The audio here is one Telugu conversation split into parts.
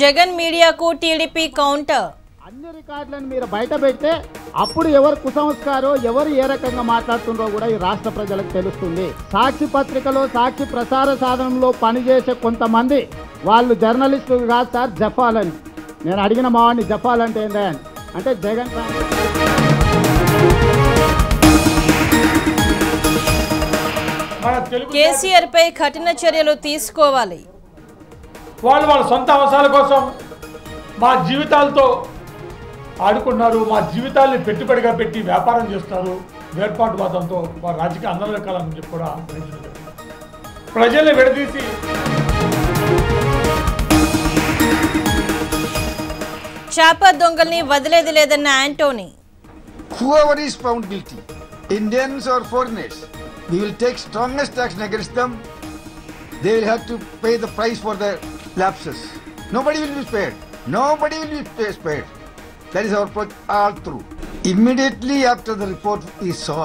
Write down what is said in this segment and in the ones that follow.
జగన్ మీడియాకు టీడీపీ కౌంటర్. అన్ని రికార్డులను మీరు బయట పెడితే అప్పుడు ఎవరు కుసంస్కారో ఎవరు ఏ రకంగా మాట్లాడుతుందో కూడా ఈ రాష్ట్ర ప్రజలకు తెలుస్తుంది. సాక్షి పత్రికలో సాక్షి ప్రసార సాధనంలో పనిచేసే కొంతమంది వాళ్ళు జర్నలిస్టులు కాదు సార్, జఫాలని. నేను అడిగిన మా వాడిని జఫాలంటే ఏందా అంటే జగన్ కేసీఆర్ పై కఠిన చర్యలు తీసుకోవాలి. వాళ్ళ సొంత అవసరాల కోసం మా జీవితాలతో ఆడుకున్నారు, మా జీవితాల్ని పెట్టుబడిగా పెట్టి వ్యాపారం చేస్తారు. వేర్పాటువాదంతో వారి రాజకీయ అందరికాలని చెప్పి కూడా ప్రజల్ని విడదీసి చాపర్ దొంగల్ని వదిలేది లేదన్న Anthony. Whoever is found guilty, Indians or foreigners, we will take strongest action against them. They will have to pay the price for their lapses. Nobody will be spared. Nobody will be spared. That is our approach all through. Immediately after the report we saw.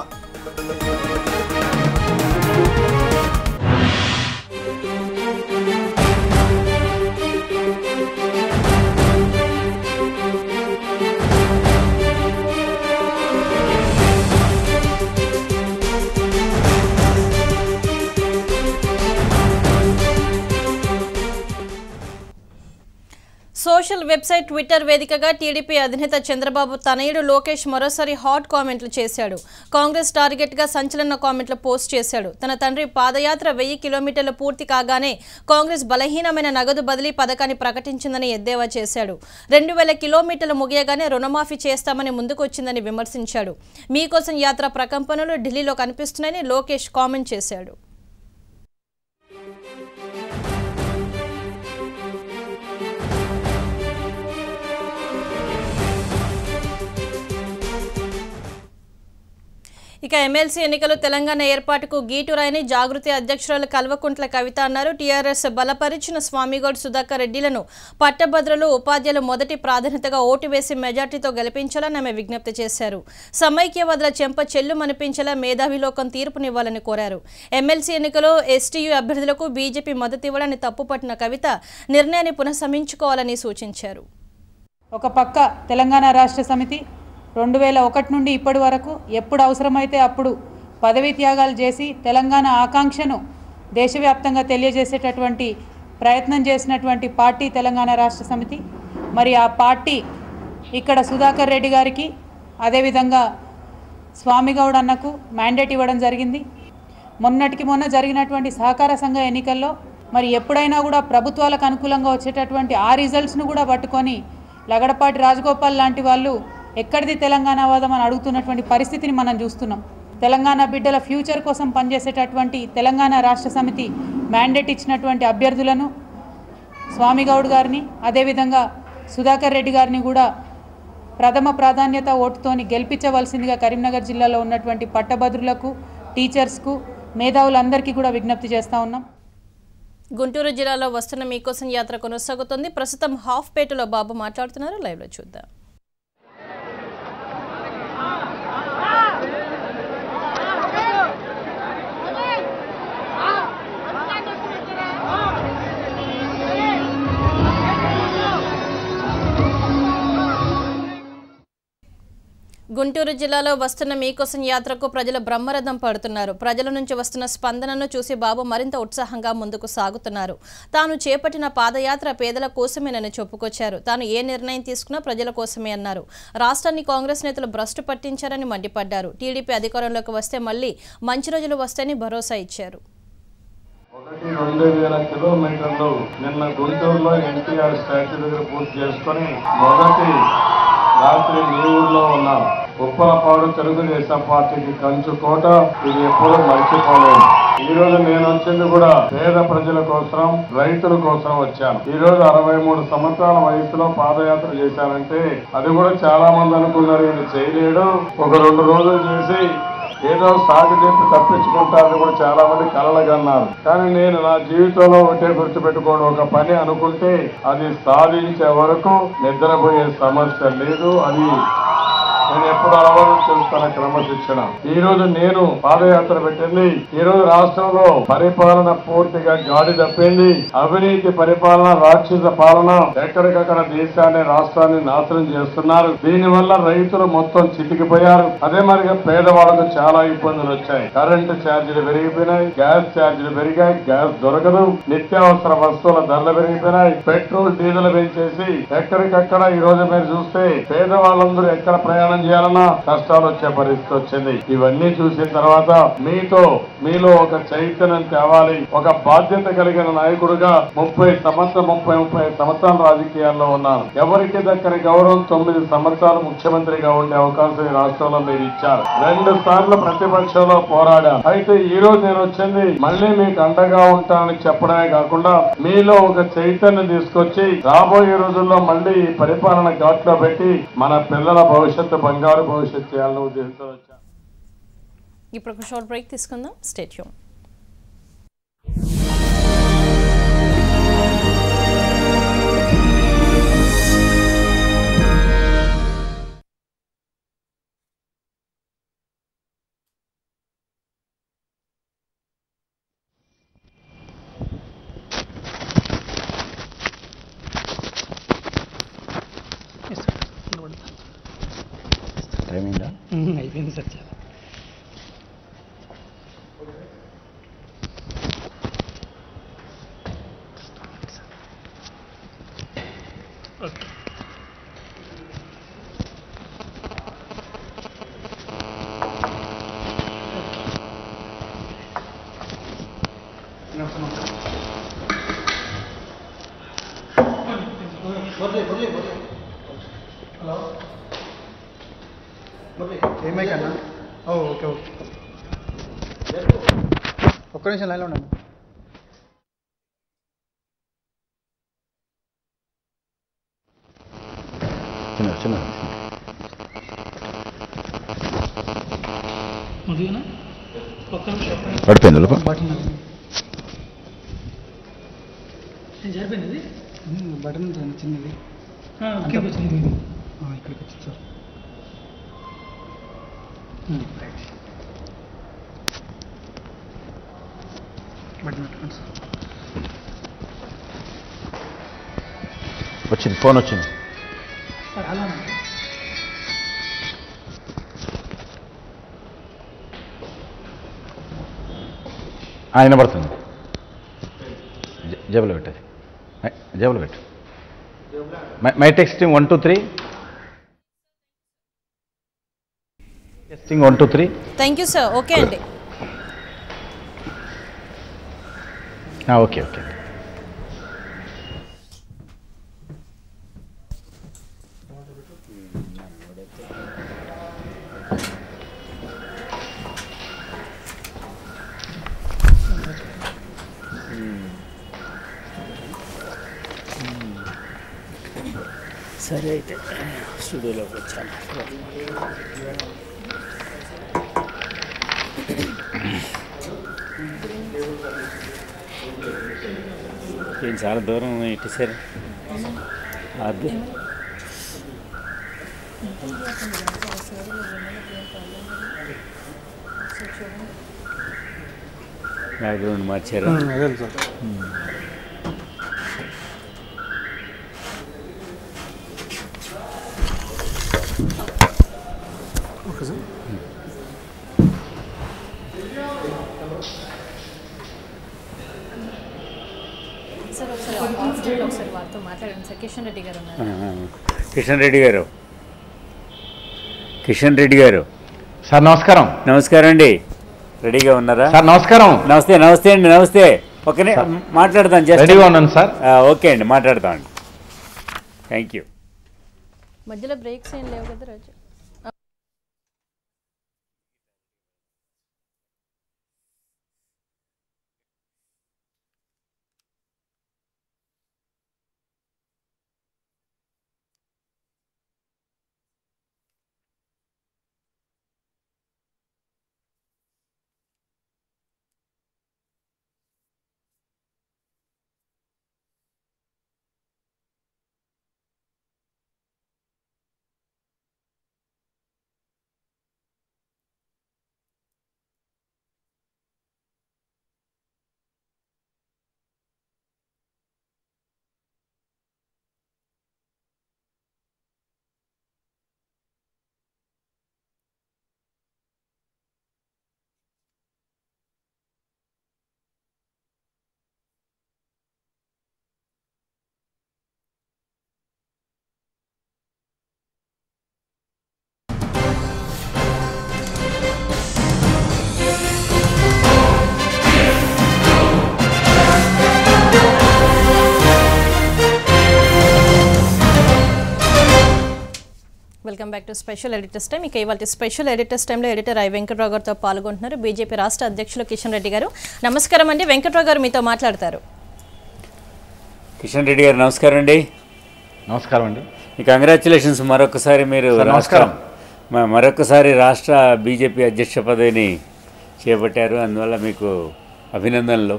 Social website Twitter వేదికగా టీడీపీ అధినేత చంద్రబాబు తనయుడు లోకేష్ మరోసారి హాట్ కామెంట్లు చేశాడు. కాంగ్రెస్ టార్గెట్గా సంచలన కామెంట్లు పోస్ట్ చేశాడు. తన తండ్రి పాదయాత్ర 1000 కిలోమీటర్లు పూర్తి కాగానే కాంగ్రెస్ బలహీనమైన నగదు బదిలీ పథకాన్ని ప్రకటించిందని ఎద్దేవా చేశాడు. 2000 కిలోమీటర్లు ముగియగానే రుణమాఫీ చేస్తామని ముందుకొచ్చిందని విమర్శించాడు. మీకోసం యాత్ర ప్రకంపనలు ఢిల్లీలో కనిపిస్తున్నాయని లోకేష్ కామెంట్ చేశాడు. ఇక ఎమ్మెల్సీ ఎన్నికలు తెలంగాణ ఏర్పాటుకు గీటురాయని జాగృతి అధ్యక్షురాలు కల్వకుంట్ల కవిత అన్నారు. టీఆర్ఎస్ బలపరిచిన స్వామిగౌడ్ సుధాకర్ రెడ్డిలను పట్టభద్రులు ఉపాధ్యాయులు మొదటి ప్రాధాన్యతగా ఓటు వేసి మెజార్టీతో గెలిపించాలని ఆమె విజ్ఞప్తి చేశారు. సమైక్యవాదుల చెంప చెల్లుమనిపించేలా మేధావిలోకం తీర్పునివ్వాలని కోరారు. ఎమ్మెల్సీ ఎన్నికలో ఎస్టీయూ అభ్యర్థులకు బీజేపీ మద్దతు ఇవ్వడాన్ని తప్పుపట్టిన కవిత నిర్ణయాన్ని పునఃసమీక్షించుకోవాలని సూచించారు. ఒక పక్క తెలంగాణ రాష్ట్ర సమితి 2001 నుండి ఇప్పటి వరకు ఎప్పుడు అవసరమైతే అప్పుడు పదవీ త్యాగాలు చేసి తెలంగాణ ఆకాంక్షను దేశవ్యాప్తంగా తెలియజేసేటటువంటి ప్రయత్నం చేసినటువంటి పార్టీ తెలంగాణ రాష్ట్ర సమితి. మరి ఆ పార్టీ ఇక్కడ సుధాకర్ రెడ్డి గారికి అదేవిధంగా స్వామిగౌడ్ అన్నకు మ్యాండేట్ ఇవ్వడం జరిగింది. మొన్నటికి మొన్న జరిగినటువంటి సహకార సంఘ ఎన్నికల్లో మరి ఎప్పుడైనా కూడా ప్రభుత్వాలకు అనుకూలంగా వచ్చేటటువంటి ఆ రిజల్ట్స్ను కూడా పట్టుకొని లగడపాటి రాజగోపాల్ లాంటి వాళ్ళు ఎక్కడిది తెలంగాణ వాదం అని అడుగుతున్నటువంటి పరిస్థితిని మనం చూస్తున్నాం. తెలంగాణ బిడ్డల ఫ్యూచర్ కోసం పనిచేసేటటువంటి తెలంగాణ రాష్ట్ర సమితి మ్యాండేట్ ఇచ్చినటువంటి అభ్యర్థులను స్వామిగౌడ్ గారిని అదేవిధంగా సుధాకర్ రెడ్డి గారిని కూడా ప్రథమ ప్రాధాన్యత ఓటుతోని గెలిపించవలసిందిగా కరీంనగర్ జిల్లాలో ఉన్నటువంటి పట్టభద్రులకు, టీచర్స్కు, మేధావులందరికీ కూడా విజ్ఞప్తి చేస్తూ ఉన్నాం. గుంటూరు జిల్లాలో వస్తున్న మీకోసం యాత్ర కొనసాగుతుంది. ప్రస్తుతం హాఫ్పేటలో బాబు మాట్లాడుతున్నారు. లైవ్లో చూద్దాం. గుంటూరు జిల్లాలో వస్తున్న మీకోసం యాత్రకు ప్రజలు బ్రహ్మరథం పడుతున్నారు. ప్రజల నుంచి వస్తున్న స్పందనను చూసి బాబు మరింత ఉత్సాహంగా ముందుకు సాగుతున్నారు. తాను చేపట్టిన పాదయాత్ర పేదల కోసమేనని చెప్పుకొచ్చారు. తాను ఏ నిర్ణయం తీసుకున్నా ప్రజల కోసమే అన్నారు. రాష్ట్రాన్ని కాంగ్రెస్ నేతలు భ్రష్టు పట్టించారని మండిపడ్డారు. టీడీపీ అధికారంలోకి వస్తే మళ్లీ మంచి రోజులు వస్తాయని భరోసా ఇచ్చారు. 1-2000 కిలోమీటర్లు నిన్న గుంటూరులో ఎన్టీఆర్ స్టాచ్యూ దగ్గర పూర్తి చేసుకుని మొదటి రాత్రి మీ ఊర్లో ఉన్నాం. ఉప్పలపాడు తెలుగుదేశం పార్టీకి కంచుకోట, ఇది ఎప్పుడూ మర్చిపోలేదు. ఈ రోజు నేను వచ్చింది కూడా పేద ప్రజల కోసం, రైతుల కోసం వచ్చాను. ఈ రోజు 63 సంవత్సరాల వయసులో పాదయాత్ర చేశానంటే అది కూడా చాలా మంది అనుకున్నారు ఇది చేయలేడు, ఒక 2 రోజులు చేసి ఏదో సాగు చెప్పి తప్పించుకుంటారని కూడా చాలా మంది కలలుగన్నారు. కానీ నేను నా జీవితంలో ఒకటే గుర్తుపెట్టుకోండి, ఒక పని అనుకుంటే అది సాధించే వరకు నిద్రపోయే సమస్య లేదు. అది నేను ఎప్పుడు అలవాటు చేస్తాను క్రమశిక్షణ. ఈ రోజు నేను పాదయాత్ర పెట్టింది, ఈ రోజు రాష్ట్రంలో పరిపాలన పూర్తిగా గాడి తప్పింది. అవినీతి పరిపాలన, రాక్షస పాలన ఎక్కడికక్కడ దేశాన్ని రాష్ట్రాన్ని నాశనం చేస్తున్నారు. దీనివల్ల రైతులు మొత్తం చితికిపోయారు. అదే మరిగా పేదవాళ్లకు చాలా ఇబ్బందులు వచ్చాయి. కరెంటు ఛార్జీలు పెరిగిపోయినాయి, గ్యాస్ ఛార్జీలు పెరిగాయి, గ్యాస్ దొరకదు, నిత్యావసర వస్తువుల ధరలు పెరిగిపోయినాయి, పెట్రోల్ డీజిల్ పెంచేసి ఎక్కడికక్కడ ఈ రోజు మీరు చూస్తే పేదవాళ్ళందరూ ఎక్కడ ప్రయాణం చేయాలన్నా కష్టాలు వచ్చే పరిస్థితి వచ్చింది. ఇవన్నీ చూసిన తర్వాత మీలో ఒక చైతన్యం తేవాలి. ఒక బాధ్యత కలిగిన నాయకుడుగా 30 సంవత్సరాల రాజకీయాల్లో ఉన్నాను. ఎవరికి దక్కని గౌరవం 9 సంవత్సరాలు ముఖ్యమంత్రిగా ఉండే అవకాశం ఈ రాష్ట్రంలో మీరు ఇచ్చారు. 2 సార్లు ప్రతిపక్షంలో పోరాడాను. అయితే ఈ రోజు నేను వచ్చింది మళ్ళీ మీకు అండగా ఉంటానని చెప్పడమే కాకుండా మీలో ఒక చైతన్యం తీసుకొచ్చి రాబోయే రోజుల్లో మళ్ళీ పరిపాలన ఘాట్లో పెట్టి మన పిల్లల భవిష్యత్తు బంగారు భవిష్యత్తు చేయాలని ఉద్దేశంతో వచ్చాను. ఇప్పుడు ఒక షార్ట్ బ్రేక్ తీసుకుందాం. Stay tune. అయిపోయింది సార్. చాలా ఏమై కన్నా ఓకే ఓకే ఒక్క నిమిషం లైన్లో ఉండండి. పడిపోయింది జరిపోయింది బటన్ చిన్నది ఇక్కడికి వచ్చింది సార్. వచ్చింది, ఫోన్ వచ్చింది. వినపడుతుంది. జేబులో పెట్టేది, జేబులో పెట్టు. My texting 1 2 3. Testing 1 2 3. Thank you sir. Okay అండి. Okay okay. సరే అయితే స్టూడియోలోకి వచ్చాను. చాలా దూరం ఇట్టేసారు. అది బ్యాక్గ్రౌండ్ మార్చారు. ఒకసారి వారితో మాట్లాడండి సార్. కిషన్ రెడ్డి గారు ఉన్నారు. కిషన్ రెడ్డి గారు సార్ నమస్కారం. నమస్కారం అండి. రెడీగా ఉన్నారా సార్? నమస్కారం. నమస్తే అండి. నమస్తే. ఓకే మాట్లాడదాం. రెడీగా ఉన్నాను సార్. ఓకే అండి, మాట్లాడతామండి. Thank you. మధ్యలో బ్రేక్స్ ఏం లేవు కదా Raju? Welcome back to special editors time. ఇక ఇవాళ స్పెషల్ ఎడిటర్స్ టైంలో ఎడిటర్ ఐ వెంకట్రావు గారితో పాల్గొంటున్నారు బీజేపీ రాష్ట్ర అధ్యక్షులు కిషన్ రెడ్డి గారు. నమస్కారం అండి. వెంకట్రావు గారు మీతో మాట్లాడతారు. కిషన్ రెడ్డి గారు నమస్కారం అండి. నమస్కారం అండి. కంగ్రాచులేషన్స్ మరొకసారి మీరు మరొకసారి రాష్ట్ర బీజేపీ అధ్యక్ష పదవిని చేపట్టారు. అందువల్ల మీకు అభినందనలు.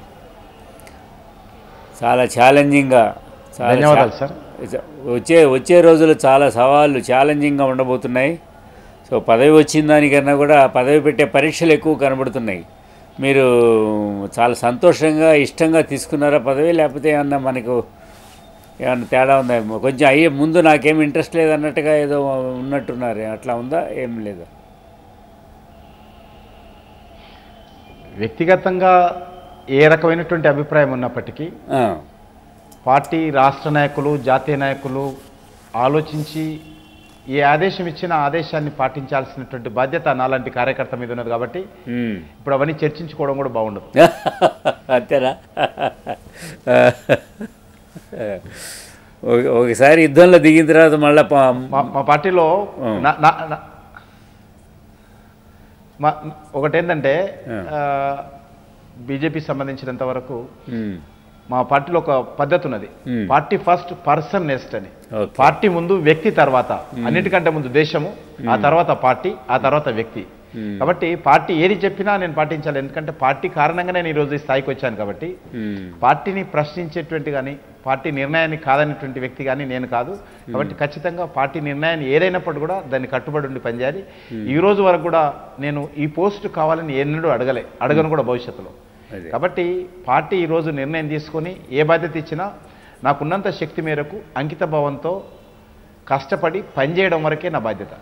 చాలా ఛాలెంజింగ్గా ధన్యవాదాలు సార్. వచ్చే రోజులు చాలా సవాళ్ళు ఛాలెంజింగ్గా ఉండబోతున్నాయి. సో పదవి వచ్చిన దానికన్నా కూడా పదవి పెట్టే పరీక్షలు ఎక్కువ కనబడుతున్నాయి. మీరు చాలా సంతోషంగా ఇష్టంగా తీసుకున్నారా పదవి, లేకపోతే ఏమన్నా మనకు ఏమన్నా తేడా ఉందా? కొంచెం అయ్యే ముందు నాకేం ఇంట్రెస్ట్ లేదన్నట్టుగా ఏదో ఉన్నట్టున్నారు, అట్లా ఉందా? ఏం లేదా? వ్యక్తిగతంగా ఏ రకమైనటువంటి అభిప్రాయం ఉన్నప్పటికీ పార్టీ రాష్ట్ర నాయకులు జాతీయ నాయకులు ఆలోచించి ఏ ఆదేశం ఇచ్చినా ఆదేశాన్ని పాటించాల్సినటువంటి బాధ్యత నాలాంటి కార్యకర్త మీద ఉన్నది కాబట్టి ఇప్పుడు అవన్నీ చర్చించుకోవడం కూడా బాగుండదు. అంతేనా? ఒకసారి యుద్ధంలో దిగిన తర్వాత మళ్ళీ మా పార్టీలో ఒకటేంటంటే బీజేపీ సంబంధించినంత వరకు మా పార్టీలో ఒక పద్ధతి ఉన్నది, పార్టీ ఫస్ట్ పర్సన్ నెక్స్ట్ అని. పార్టీ ముందు వ్యక్తి తర్వాత, అన్నిటికంటే ముందు దేశము, ఆ తర్వాత పార్టీ, ఆ తర్వాత వ్యక్తి. కాబట్టి పార్టీ ఏది చెప్పినా నేను పాటించాలి, ఎందుకంటే పార్టీ కారణంగా నేను ఈరోజు ఈ స్థాయికి వచ్చాను. కాబట్టి పార్టీని ప్రశ్నించేటువంటి కానీ పార్టీ నిర్ణయాన్ని కాదనేటువంటి వ్యక్తి కానీ నేను కాదు. కాబట్టి ఖచ్చితంగా పార్టీ నిర్ణయాన్ని ఏదైనప్పుడు కూడా దాన్ని కట్టుబడి ఉండి పనిచేయాలి. ఈ రోజు వరకు కూడా నేను ఈ పోస్టు కావాలని ఎన్నడూ అడగను కూడా భవిష్యత్తులో. కాబట్టి పార్టీ ఈరోజు నిర్ణయం తీసుకొని ఏ బాధ్యత ఇచ్చినా నాకున్నంత శక్తి మేరకు అంకిత భావంతో కష్టపడి పనిచేయడం వరకే నా బాధ్యత.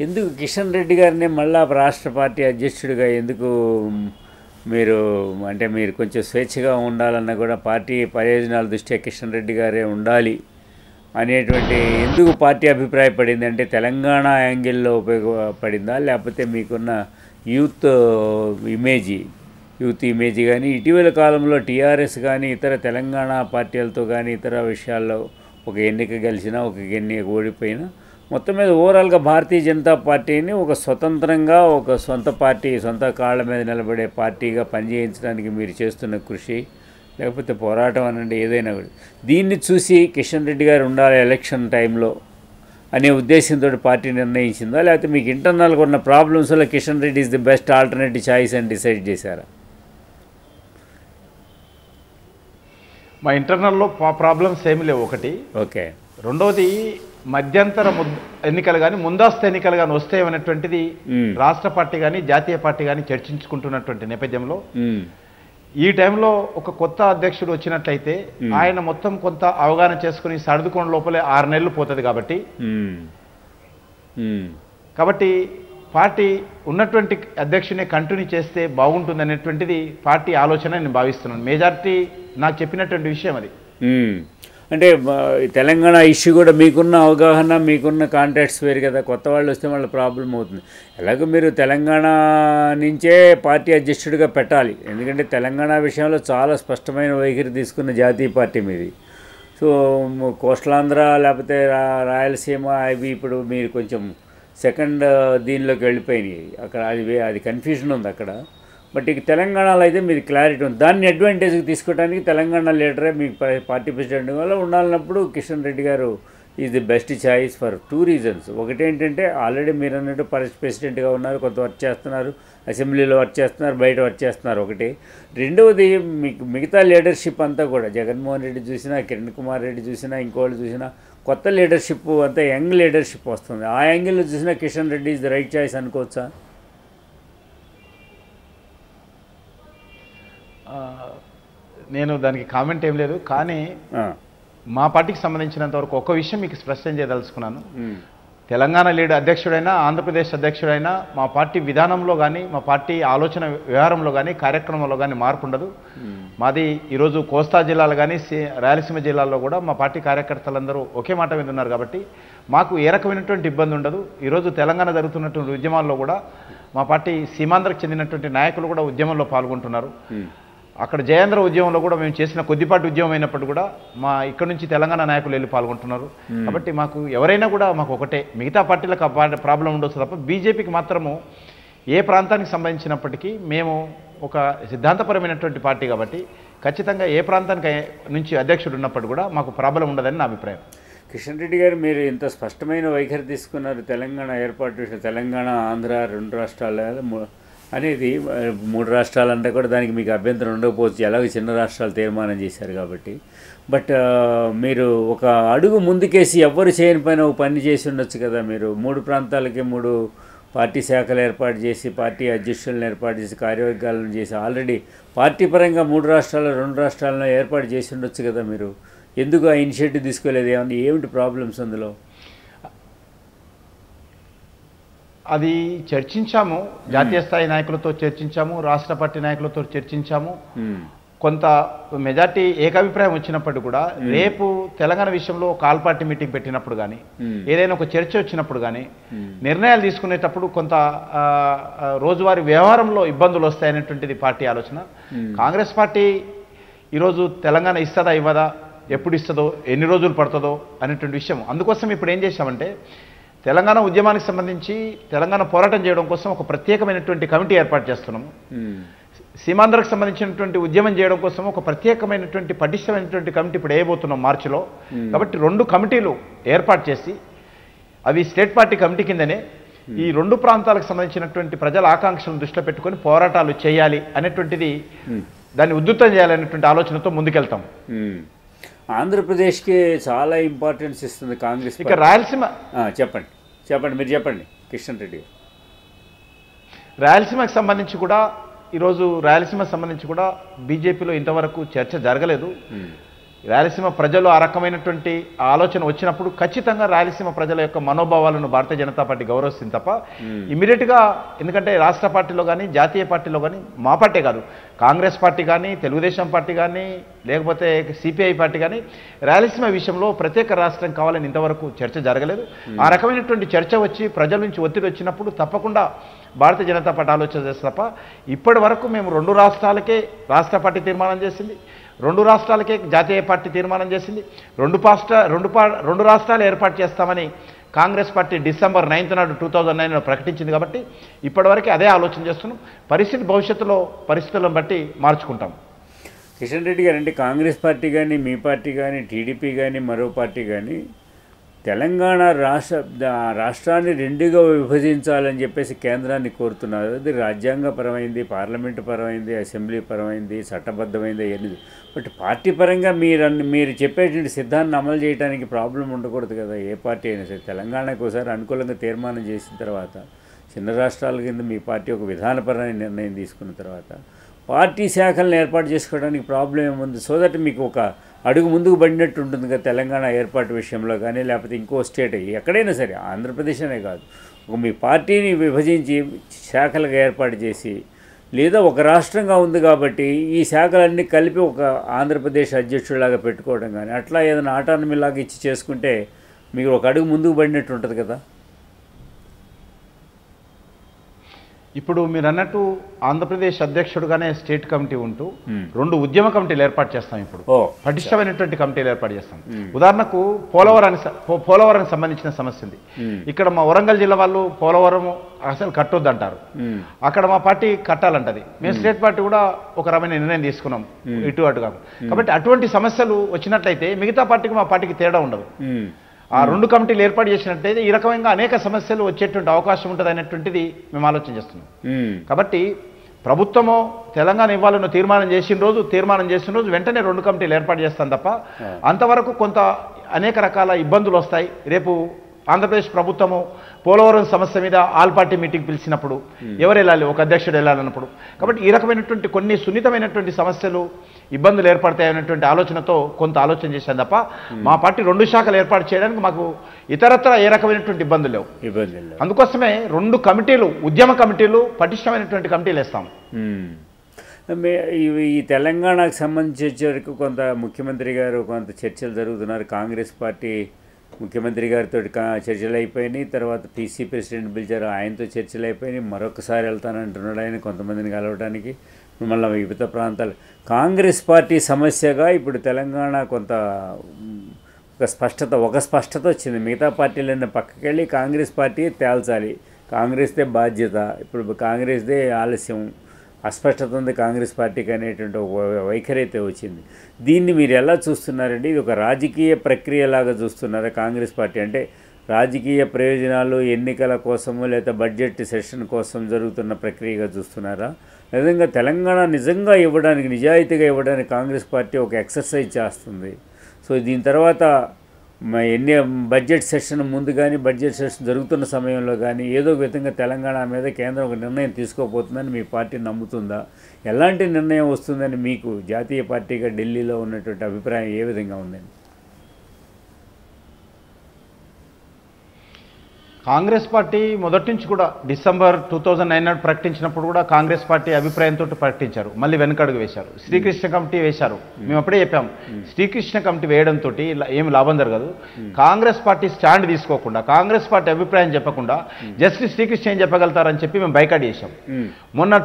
ఎందుకు కిషన్ రెడ్డి గారిని మళ్ళా రాష్ట్ర పార్టీ అధ్యక్షుడిగా ఎందుకు మీరు కొంచెం స్వేచ్ఛగా ఉండాలన్నా కూడా పార్టీ ప్రయోజనాల దృష్ట్యా కిషన్ రెడ్డి గారే ఉండాలి అనేటువంటి ఎందుకు పార్టీ అభిప్రాయపడింది? అంటే తెలంగాణ యాంగిల్లో ఉపయోగపడిందా, లేకపోతే మీకున్న యూత్ ఇమేజ్ కానీ ఇటీవల కాలంలో టీఆర్ఎస్ కానీ ఇతర తెలంగాణ పార్టీలతో కానీ ఇతర విషయాల్లో ఒక ఎన్నిక గెలిచినా ఒక ఎన్నిక ఓడిపోయినా మొత్తం మీద ఓవరాల్గా భారతీయ జనతా పార్టీని ఒక స్వతంత్రంగా ఒక సొంత పార్టీ, సొంత కాళ్ళ మీద నిలబడే పార్టీగా పనిచేయించడానికి మీరు చేస్తున్న కృషి లేకపోతే పోరాటం అనండి ఏదైనా కూడా దీన్ని చూసి కిషన్ రెడ్డి గారు ఉండాలి ఎలక్షన్ టైంలో అనే ఉద్దేశంతో పార్టీ నిర్ణయించిందా, లేకపోతే మీకు ఇంటర్నల్గా ఉన్న ప్రాబ్లమ్స్లో Kishan Reddy is the best alternative choice అని డిసైడ్ చేశారా? మా ఇంటర్నల్లో ప్రాబ్లమ్స్ ఏమి లేవు ఒకటి. ఓకే. రెండవది మధ్యంతర ఎన్నికలు కానీ ముందస్తు ఎన్నికలు కానీ వస్తాయనేటువంటిది రాష్ట్ర పార్టీ కానీ జాతీయ పార్టీ కానీ చర్చించుకుంటున్నటువంటి నేపథ్యంలో ఈ టైంలో ఒక కొత్త అధ్యక్షుడు వచ్చినట్లయితే ఆయన మొత్తం కొంత అవగాహన చేసుకుని సర్దుకోవడం లోపలే 6 నెలలు పోతుంది. కాబట్టి పార్టీ ఉన్నటువంటి అధ్యక్షుని కంటిన్యూ చేస్తే బాగుంటుంది అనేటువంటిది పార్టీ ఆలోచన నేను భావిస్తున్నాను. మెజారిటీ నాకు చెప్పినటువంటి విషయం అది. అంటే తెలంగాణ ఇష్యూ కూడా మీకున్న అవగాహన మీకున్న కాంటాక్ట్స్ వేరు కదా, కొత్త వాళ్ళు వస్తే వాళ్ళ ప్రాబ్లం అవుతుంది. ఎలాగో మీరు తెలంగాణ నుంచే పార్టీ అధ్యక్షుడిగా పెట్టాలి, ఎందుకంటే తెలంగాణ విషయంలో చాలా స్పష్టమైన వైఖరి తీసుకున్న జాతీయ పార్టీ మీది. సో కోస్టలాంధ్ర లేకపోతే రాయలసీమ అవి ఇప్పుడు మీరు కొంచెం సెకండ్ దీనిలోకి వెళ్ళిపోయినాయి, అక్కడ అది కన్ఫ్యూజన్ ఉంది అక్కడ. బట్ ఇక తెలంగాణలో అయితే మీరు క్లారిటీ ఉంది, దాన్ని అడ్వాంటేజ్కి తీసుకోవడానికి తెలంగాణ లీడరే మీకు పార్టీ ప్రెసిడెంట్ వల్ల ఉండాలన్నప్పుడు కిషన్ రెడ్డి గారు is the best choice for 2 reasons. ఒకటేంటంటే ఆల్రెడీ మీరు అన్నట్టు ప్రెసిడెంట్గా ఉన్నారు, కొంత వర్క్ చేస్తున్నారు, అసెంబ్లీలో వర్క్ చేస్తున్నారు, బయట వర్క్ చేస్తున్నారు ఒకటి. రెండవది మీకు మిగతా లీడర్షిప్ అంతా కూడా జగన్మోహన్ రెడ్డి చూసినా, కిరణ్ కుమార్ రెడ్డి చూసినా, ఇంకోళ్ళు చూసినా కొత్త లీడర్షిప్ అంతా యంగ్ లీడర్షిప్ వస్తుంది. ఆ యాంగిల్లో చూసినా Kishan Reddy is the right choice అనుకోవచ్చా? నేను దానికి కామెంట్ ఏం లేదు, కానీ మా పార్టీకి సంబంధించినంత వరకు ఒక విషయం మీకు స్పష్టం చేయదలుచుకున్నాను. తెలంగాణ లీడర్ అధ్యక్షుడైనా ఆంధ్రప్రదేశ్ అధ్యక్షుడైనా మా పార్టీ విధానంలో కానీ మా పార్టీ ఆలోచన వ్యవహారంలో కానీ కార్యక్రమంలో కానీ మార్పు ఉండదు. మాది ఈరోజు కోస్తా జిల్లాలు కానీ రాయలసీమ జిల్లాల్లో కూడా మా పార్టీ కార్యకర్తలందరూ ఒకే మాట మీద ఉన్నారు. కాబట్టి మాకు ఏ రకమైనటువంటి ఇబ్బంది ఉండదు. ఈరోజు తెలంగాణ జరుగుతున్నటువంటి ఉద్యమాల్లో కూడా మా పార్టీ సీమాంధ్రకు చెందినటువంటి నాయకులు కూడా ఉద్యమంలో పాల్గొంటున్నారు. అక్కడ జయేంద్ర ఉద్యమంలో కూడా మేము చేసిన కొద్దిపాటి ఉద్యమం అయినప్పుడు కూడా మా ఇక్కడ నుంచి తెలంగాణ నాయకులు వెళ్ళి పాల్గొంటున్నారు. కాబట్టి మాకు ఎవరైనా కూడా మాకు ఒకటే, మిగతా పార్టీలకు ప్రాబ్లం ఉండొచ్చు తప్ప బీజేపీకి మాత్రము ఏ ప్రాంతానికి సంబంధించినప్పటికీ మేము ఒక సిద్ధాంతపరమైనటువంటి పార్టీ కాబట్టి ఖచ్చితంగా ఏ ప్రాంతానికి నుంచి అధ్యక్షుడు ఉన్నప్పుడు కూడా మాకు ప్రాబ్లం ఉండదని నా అభిప్రాయం. కిషన్ రెడ్డి గారు, మీరు ఇంత స్పష్టమైన వైఖరి తీసుకున్నారు తెలంగాణ ఏర్పాటు విషయం. తెలంగాణ, ఆంధ్ర 2 రాష్ట్రాలు అనేది 3 రాష్ట్రాలు అంటే కూడా దానికి మీకు అభ్యంతరం ఉండకపోవచ్చు, ఎలాగో చిన్న రాష్ట్రాలు తీర్మానం చేశారు కాబట్టి. బట్ మీరు ఒక అడుగు ముందుకేసి ఎవ్వరు చేయని పైన ఒక పని చేసి ఉండొచ్చు కదా. మీరు 3 ప్రాంతాలకి 3 పార్టీ శాఖలు ఏర్పాటు చేసి, పార్టీ అధ్యక్షులను ఏర్పాటు చేసి, కార్యవర్గాలను చేసి, ఆల్రెడీ పార్టీ పరంగా 3 రాష్ట్రాలు 2 రాష్ట్రాలను ఏర్పాటు చేసి ఉండొచ్చు కదా. మీరు ఎందుకు ఆ ఇనిషియేటివ్ తీసుకోలేదు? ఏమిటి ప్రాబ్లమ్స్ అందులో? అది చర్చించాము, జాతీయ స్థాయి నాయకులతో చర్చించాము, రాష్ట్ర పార్టీ నాయకులతో చర్చించాము. కొంత మెజార్టీ ఏకాభిప్రాయం వచ్చినప్పుడు కూడా రేపు తెలంగాణ విషయంలో ఒక ఆల్ పార్టీ మీటింగ్ పెట్టినప్పుడు కానీ, ఏదైనా ఒక చర్చ వచ్చినప్పుడు కానీ, నిర్ణయాలు తీసుకునేటప్పుడు కొంత రోజువారీ వ్యవహారంలో ఇబ్బందులు వస్తాయనేటువంటిది పార్టీ ఆలోచన. కాంగ్రెస్ పార్టీ ఈరోజు తెలంగాణ ఇస్తుందా ఇవ్వదా, ఎప్పుడు ఇస్తుందో, ఎన్ని రోజులు పడుతుందో అనేటువంటి విషయం. అందుకోసం ఇప్పుడు ఏం చేశామంటే, తెలంగాణ ఉద్యమానికి సంబంధించి తెలంగాణ పోరాటం చేయడం కోసం ఒక ప్రత్యేకమైనటువంటి కమిటీ ఏర్పాటు చేస్తున్నాము. సీమాంధ్రకు సంబంధించినటువంటి ఉద్యమం చేయడం కోసం ఒక ప్రత్యేకమైనటువంటి పటిష్టమైనటువంటి కమిటీ ఇప్పుడు వేయబోతున్నాం మార్చిలో. కాబట్టి 2 కమిటీలు ఏర్పాటు చేసి, అవి స్టేట్ పార్టీ కమిటీ కిందనే ఈ 2 ప్రాంతాలకు సంబంధించినటువంటి ప్రజల ఆకాంక్షలను దృష్టిలో పెట్టుకొని పోరాటాలు చేయాలి అనేటువంటిది, దాన్ని ఉద్ధృతం చేయాలనేటువంటి ఆలోచనతో ముందుకెళ్తాం. ఆంధ్రప్రదేశ్కి చాలా ఇంపార్టెన్స్ ఇస్తుంది కాంగ్రెస్. ఇక రాయలసీమ చెప్పండి మీరు చెప్పండి కిషన్ రెడ్డి. రాయలసీమకు సంబంధించి కూడా ఈరోజు రాయలసీమకు సంబంధించి కూడా బీజేపీలో ఇంతవరకు చర్చ జరగలేదు. రాయలసీమ ప్రజలు ఆ రకమైనటువంటి ఆలోచన వచ్చినప్పుడు ఖచ్చితంగా రాయలసీమ ప్రజల యొక్క మనోభావాలను భారతీయ జనతా పార్టీ గౌరవిస్తుంది తప్ప ఇమీడియట్గా, ఎందుకంటే రాష్ట్ర పార్టీలో కానీ జాతీయ పార్టీలో కానీ, మా పార్టీ కాదు, కాంగ్రెస్ పార్టీ కానీ, తెలుగుదేశం పార్టీ కానీ, లేకపోతే సిపిఐ పార్టీ కానీ రాయలసీమ విషయంలో ప్రత్యేక రాష్ట్రం కావాలని ఇంతవరకు చర్చ జరగలేదు. ఆ రకమైనటువంటి చర్చ వచ్చి ప్రజల నుంచి ఒత్తిడి వచ్చినప్పుడు తప్పకుండా భారతీయ జనతా పార్టీ ఆలోచన చేస్తే తప్ప ఇప్పటి వరకు మేము 2 రాష్ట్రాలకే రాష్ట్ర పార్టీ తీర్మానం చేసింది, 2 రాష్ట్రాలకే జాతీయ పార్టీ తీర్మానం చేసింది, 2 రాష్ట్రాలు ఏర్పాటు చేస్తామని కాంగ్రెస్ పార్టీ December 9th నాడు 2009లో ప్రకటించింది. కాబట్టి ఇప్పటివరకు అదే ఆలోచన చేస్తున్నాం. భవిష్యత్తులో పరిస్థితులను బట్టి మార్చుకుంటాం. కిషన్ రెడ్డి గారు, అంటే కాంగ్రెస్ పార్టీ కానీ, మీ పార్టీ కానీ, టీడీపీ కానీ, మరో పార్టీ కానీ తెలంగాణ రాష్ట్రాన్ని 2గా విభజించాలని చెప్పేసి కేంద్రాన్ని కోరుతున్నారు. అది రాజ్యాంగపరమైంది, పార్లమెంటు పరమైంది, అసెంబ్లీ పరమైంది, చట్టబద్ధమైంది అయ్యింది. బట్ పార్టీ పరంగా మీరు చెప్పేటువంటి సిద్ధాన్ని అమలు చేయడానికి ప్రాబ్లం ఉండకూడదు కదా. ఏ పార్టీ అయినా సరే తెలంగాణకు ఒకసారి అనుకూలంగా తీర్మానం చేసిన తర్వాత, చిన్న రాష్ట్రాల కింద మీ పార్టీ ఒక విధానపరమైన నిర్ణయం తీసుకున్న తర్వాత పార్టీ శాఖలను ఏర్పాటు చేసుకోవడానికి ప్రాబ్లం ఏముంది? సో దట్ మీకు ఒక అడుగు ముందుకు పడినట్టు ఉంటుంది కదా తెలంగాణ ఏర్పాటు విషయంలో కానీ, లేకపోతే ఇంకో స్టేట్ ఎక్కడైనా సరే, ఆంధ్రప్రదేశ్ అనే కాదు, ఒక మీ పార్టీని విభజించి శాఖలుగా ఏర్పాటు చేసి, లేదా ఒక రాష్ట్రంగా ఉంది కాబట్టి ఈ శాఖలన్నీ కలిపి ఒక ఆంధ్రప్రదేశ్ అధ్యక్షుడిలాగా పెట్టుకోవడం కానీ, అట్లా ఏదైనా ఆటానమీలాగా ఇచ్చి చేసుకుంటే మీకు ఒక అడుగు ముందుకు పడినట్టు ఉంటుంది కదా. ఇప్పుడు మీరు అన్నట్టు ఆంధ్రప్రదేశ్ అధ్యక్షుడుగానే స్టేట్ కమిటీ ఉంటూ 2 ఉద్యమ కమిటీలు ఏర్పాటు చేస్తాం. ఇప్పుడు పటిష్టమైనటువంటి కమిటీలు ఏర్పాటు చేస్తాం. ఉదాహరణకు పోలవరానికి సంబంధించిన సమస్య ఉంది. ఇక్కడ మా వరంగల్ జిల్లా వాళ్ళు పోలవరం అసలు కట్టొద్దంటారు, అక్కడ మా పార్టీ కట్టాలంటది. మేము స్టేట్ పార్టీ కూడా ఒక రకమైన నిర్ణయం తీసుకున్నాం, ఇటు అటుగా. కాబట్టి అటువంటి సమస్యలు వచ్చినట్లయితే మిగతా పార్టీకి మా పార్టీకి తేడా ఉండదు. ఆ 2 కమిటీలు ఏర్పాటు చేసినట్లయితే ఈ రకమైన అనేక సమస్యలు వచ్చేటువంటి అవకాశం ఉంటుంది అనేటువంటిది మేము ఆలోచన చేస్తున్నాం. కాబట్టి ప్రభుత్వము తెలంగాణ ఇవ్వాలని తీర్మానం చేసిన రోజు వెంటనే 2 కమిటీలు ఏర్పాటు చేస్తాం తప్ప అంతవరకు కొంత అనేక రకాల ఇబ్బందులు వస్తాయి. రేపు ఆంధ్రప్రదేశ్ ప్రభుత్వము పోలవరం సమస్య మీద ఆల్ పార్టీ మీటింగ్ పిలిచినప్పుడు ఎవరు వెళ్ళాలి, ఒక అధ్యక్షుడు వెళ్ళాలన్నప్పుడు. కాబట్టి ఈ రకమైనటువంటి కొన్ని సున్నితమైనటువంటి సమస్యలు, ఇబ్బందులు ఏర్పడతాయనేటువంటి ఆలోచనతో కొంత ఆలోచన చేశాను తప్ప మా పార్టీ 2 శాఖలు ఏర్పాటు చేయడానికి మాకు ఇతరత్ర ఏ రకమైనటువంటి ఇబ్బందులు లేవు. అందుకోసమే 2 కమిటీలు, ఉద్యమ కమిటీలు, పటిష్టమైనటువంటి కమిటీలు వేస్తాం. ఈ తెలంగాణకు సంబంధించి వచ్చే వరకు కొంత ముఖ్యమంత్రి గారు కొంత చర్చలు జరుగుతున్నారు. కాంగ్రెస్ పార్టీ ముఖ్యమంత్రి గారితో చర్చలు అయిపోయినాయి. తర్వాత పీసీ ప్రెసిడెంట్ పిలిచారు, ఆయనతో చర్చలు అయిపోయినాయి. మరొకసారి వెళ్తానంటున్నాడు ఆయన కొంతమందిని కలవడానికి. మళ్ళీ వివిధ ప్రాంతాలు కాంగ్రెస్ పార్టీ సమస్యగా ఇప్పుడు తెలంగాణ కొంత ఒక స్పష్టత వచ్చింది. మిగతా పార్టీలన్నీ పక్కకి వెళ్ళి కాంగ్రెస్ పార్టీ తేల్చాలి, కాంగ్రెస్దే బాధ్యత, ఇప్పుడు కాంగ్రెస్దే ఆలస్యం, అస్పష్టత ఉంది కాంగ్రెస్ పార్టీకి అనేటువంటి ఒక వైఖరి అయితే వచ్చింది. దీన్ని మీరు ఎలా చూస్తున్నారండి? ఇది ఒక రాజకీయ ప్రక్రియలాగా చూస్తున్నారా? కాంగ్రెస్ పార్టీ అంటే రాజకీయ ప్రయోజనాలు ఎన్నికల కోసము లేదా బడ్జెట్ సెషన్ కోసం జరుగుతున్న ప్రక్రియగా చూస్తున్నారా? నిజంగా తెలంగాణ ఇవ్వడానికి నిజాయితీగా ఇవ్వడానికి కాంగ్రెస్ పార్టీ ఒక ఎక్సర్సైజ్ చేస్తుంది. సో దీని తర్వాత బడ్జెట్ సెషన్ ముందు కానీ బడ్జెట్ సెషన్ జరుగుతున్న సమయంలో కానీ ఏదో విధంగా తెలంగాణ మీద కేంద్రం ఒక నిర్ణయం తీసుకోబోతుందని మీ పార్టీ నమ్ముతుందా? ఎలాంటి నిర్ణయం వస్తుందని మీకు జాతీయ పార్టీగా ఢిల్లీలో ఉన్నటువంటి అభిప్రాయం ఏ విధంగా ఉందండి? కాంగ్రెస్ పార్టీ మొదటి నుంచి కూడా డిసెంబర్ 2009 నాడు ప్రకటించినప్పుడు కూడా కాంగ్రెస్ పార్టీ అభిప్రాయంతో ప్రకటించారు, మళ్ళీ వెనకడుగు వేశారు. శ్రీకృష్ణ కమిటీ వేశారు, మేము అప్పుడే చెప్పాం శ్రీకృష్ణ కమిటీ వేయడంతో ఏమి లాభం జరగదు. కాంగ్రెస్ పార్టీ స్టాండ్ తీసుకోకుండా, కాంగ్రెస్ పార్టీ అభిప్రాయం చెప్పకుండా జస్ట్ శ్రీకృష్ణ ఏం చెప్పగలుగుతారని చెప్పి మేము బైకాట్ చేశాం. మొన్న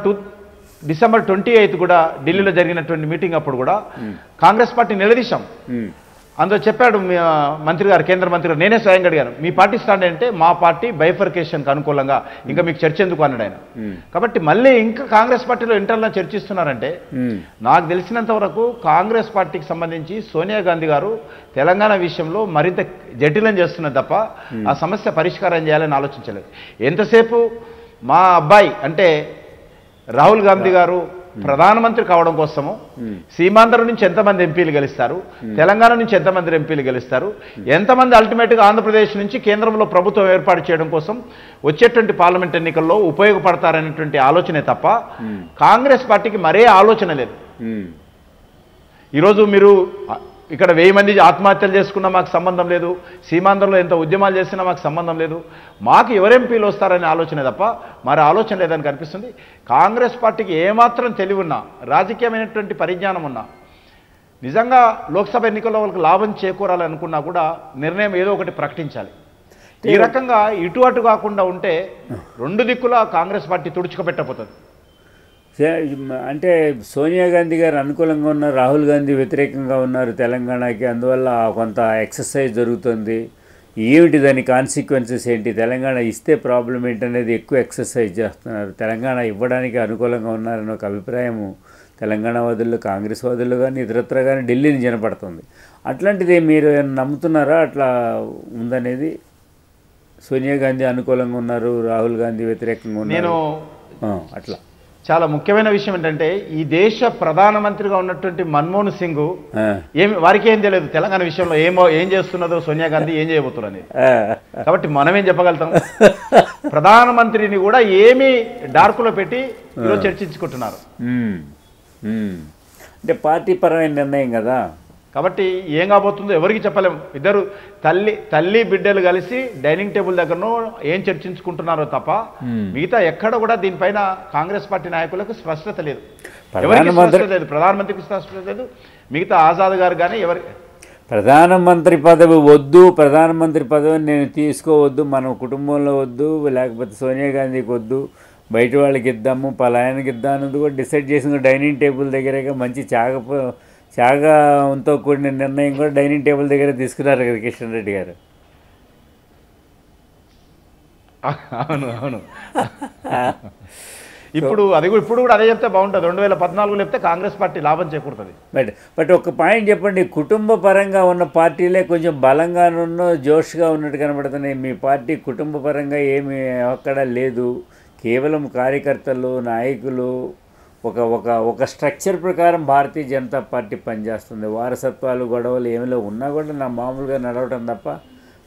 డిసెంబర్ 28 కూడా ఢిల్లీలో జరిగినటువంటి మీటింగ్ అప్పుడు కూడా కాంగ్రెస్ పార్టీ నిలదీశాం. అందులో చెప్పాడు మంత్రి గారు, కేంద్ర మంత్రి గారు, నేనే స్వయంగా అడిగాను మీ పార్టీ స్టాండ్ అంటే మా పార్టీ బైఫర్కేషన్కి అనుకూలంగా, ఇంకా మీకు చర్చ ఎందుకు అన్నాడు ఆయన. కాబట్టి మళ్ళీ ఇంకా కాంగ్రెస్ పార్టీలో ఇంటర్నల్ చర్చిస్తున్నారంటే నాకు తెలిసినంత వరకు కాంగ్రెస్ పార్టీకి సంబంధించి సోనియా గాంధీ గారు తెలంగాణ విషయంలో మరింత జటిలం చేస్తున్నది తప్ప ఆ సమస్య పరిష్కారం చేయాలని ఆలోచించలేదు. ఎంతసేపు మా అబ్బాయి అంటే రాహుల్ గాంధీ గారు ప్రధానమంత్రి కావడం కోసము సీమాంధ్ర నుంచి ఎంతమంది ఎంపీలు గెలుస్తారు, తెలంగాణ నుంచి ఎంతమంది ఎంపీలు గెలుస్తారు, ఎంతమంది అల్టిమేట్గా ఆంధ్రప్రదేశ్ నుంచి కేంద్రంలో ప్రభుత్వం ఏర్పాటు చేయడం కోసం వచ్చేటువంటి పార్లమెంట్ ఎన్నికల్లో ఉపయోగపడతారనేటువంటి ఆలోచనే తప్ప కాంగ్రెస్ పార్టీకి మరే ఆలోచన లేదు. ఈరోజు మీరు ఇక్కడ 1000 మంది ఆత్మహత్యలు చేసుకున్నా మాకు సంబంధం లేదు, సీమాంధ్రలో ఎంత ఉద్యమాలు చేసినా మాకు సంబంధం లేదు, మాకు ఎవరు ఎంపీలు వస్తారనే ఆలోచనే తప్ప మరి ఆలోచన లేదని కనిపిస్తుంది. కాంగ్రెస్ పార్టీకి ఏమాత్రం తెలివి ఉన్నా, రాజకీయమైనటువంటి పరిజ్ఞానం ఉన్నా, నిజంగా లోక్సభ ఎన్నికల్లో వాళ్ళకి లాభం చేకూరాలనుకున్నా కూడా నిర్ణయం ఏదో ఒకటి ప్రకటించాలి. ఈ రకంగా ఇటు అటు కాకుండా ఉంటే 2 దిక్కులా కాంగ్రెస్ పార్టీ తుడుచుకుపెట్టబోతుంది. అంటే సోనియా గాంధీ గారు అనుకూలంగా ఉన్నారు, రాహుల్ గాంధీ వ్యతిరేకంగా ఉన్నారు తెలంగాణకి, అందువల్ల కొంత ఎక్సర్సైజ్ జరుగుతుంది. ఏమిటి దాని కాన్సిక్వెన్సెస్ ఏంటి, తెలంగాణ ఇస్తే ప్రాబ్లం ఏంటనేది ఎక్కువ ఎక్సర్సైజ్ చేస్తున్నారు. తెలంగాణ ఇవ్వడానికి అనుకూలంగా ఉన్నారని ఒక అభిప్రాయము తెలంగాణ వాదుల్లో, కాంగ్రెస్ వాదుల్లో కానీ ఇతరత్ర కానీ ఢిల్లీని జనపడుతుంది. అట్లాంటిది మీరు నమ్ముతున్నారా అట్లా ఉందనేది? సోనియా గాంధీ అనుకూలంగా ఉన్నారు, రాహుల్ గాంధీ వ్యతిరేకంగా ఉన్నారు, అట్లా. చాలా ముఖ్యమైన విషయం ఏంటంటే ఈ దేశ ప్రధానమంత్రిగా ఉన్నటువంటి మన్మోహన్ సింగ్ వారికి ఏం తెలియదు తెలంగాణ విషయంలో ఏం చేస్తున్నదో సోనియా గాంధీ ఏం చేయబోతున్నది. కాబట్టి మనమేం చెప్పగలుగుతాం? ప్రధానమంత్రిని కూడా ఏమీ డార్కులో పెట్టి ఈరోజు చర్చించుకుంటున్నారు. అంటే పార్టీ పరమైన నిర్ణయం కదా, కాబట్టి ఏం కాబోతుందో ఎవరికి చెప్పలేము. ఇద్దరు తల్లి బిడ్డలు కలిసి డైనింగ్ టేబుల్ దగ్గరను ఏం చర్చించుకుంటున్నారో తప్ప మిగతా ఎక్కడ కూడా దీనిపైన కాంగ్రెస్ పార్టీ నాయకులకు స్పష్టత లేదు, ఎవరికి స్పష్టత లేదు, ప్రధానమంత్రికి స్పష్టత లేదు, మిగతా ఆజాద్ గారు కానీ ఎవరి ప్రధానమంత్రి పదవి వద్దు, ప్రధానమంత్రి పదవిని నేను తీసుకోవద్దు, మన కుటుంబంలో వద్దు, లేకపోతే సోనియా గాంధీకి వద్దు, బయట వాళ్ళకి ఇద్దాము, పలాయనకి ఇద్దాం అన్నది కూడా డిసైడ్ చేసిన డైనింగ్ టేబుల్ దగ్గరగా మంచి త్యాగంతో కూడిన నిర్ణయం కూడా డైనింగ్ టేబుల్ దగ్గర తీసుకున్నారు కదా కిషన్ రెడ్డి గారు. అవును అవును ఇప్పుడు కూడా అదే చెప్తే బాగుంటుంది. 2014 చెప్తే కాంగ్రెస్ పార్టీ లాభం చేకూరుతుంది. బట్ ఒక పాయింట్ చెప్పండి, కుటుంబ పరంగా ఉన్న పార్టీలే కొంచెం బలంగానున్న జోష్గా ఉన్నట్టు కనబడుతున్నాయి. మీ పార్టీ కుటుంబ పరంగా ఏమి అక్కడ లేదు, కేవలం కార్యకర్తలు, నాయకులు, ఒక స్ట్రక్చర్ ప్రకారం భారతీయ జనతా పార్టీ పనిచేస్తుంది. వారసత్వాలు, గొడవలు ఏమిలో ఉన్నా కూడా మామూలుగా నడవటం తప్ప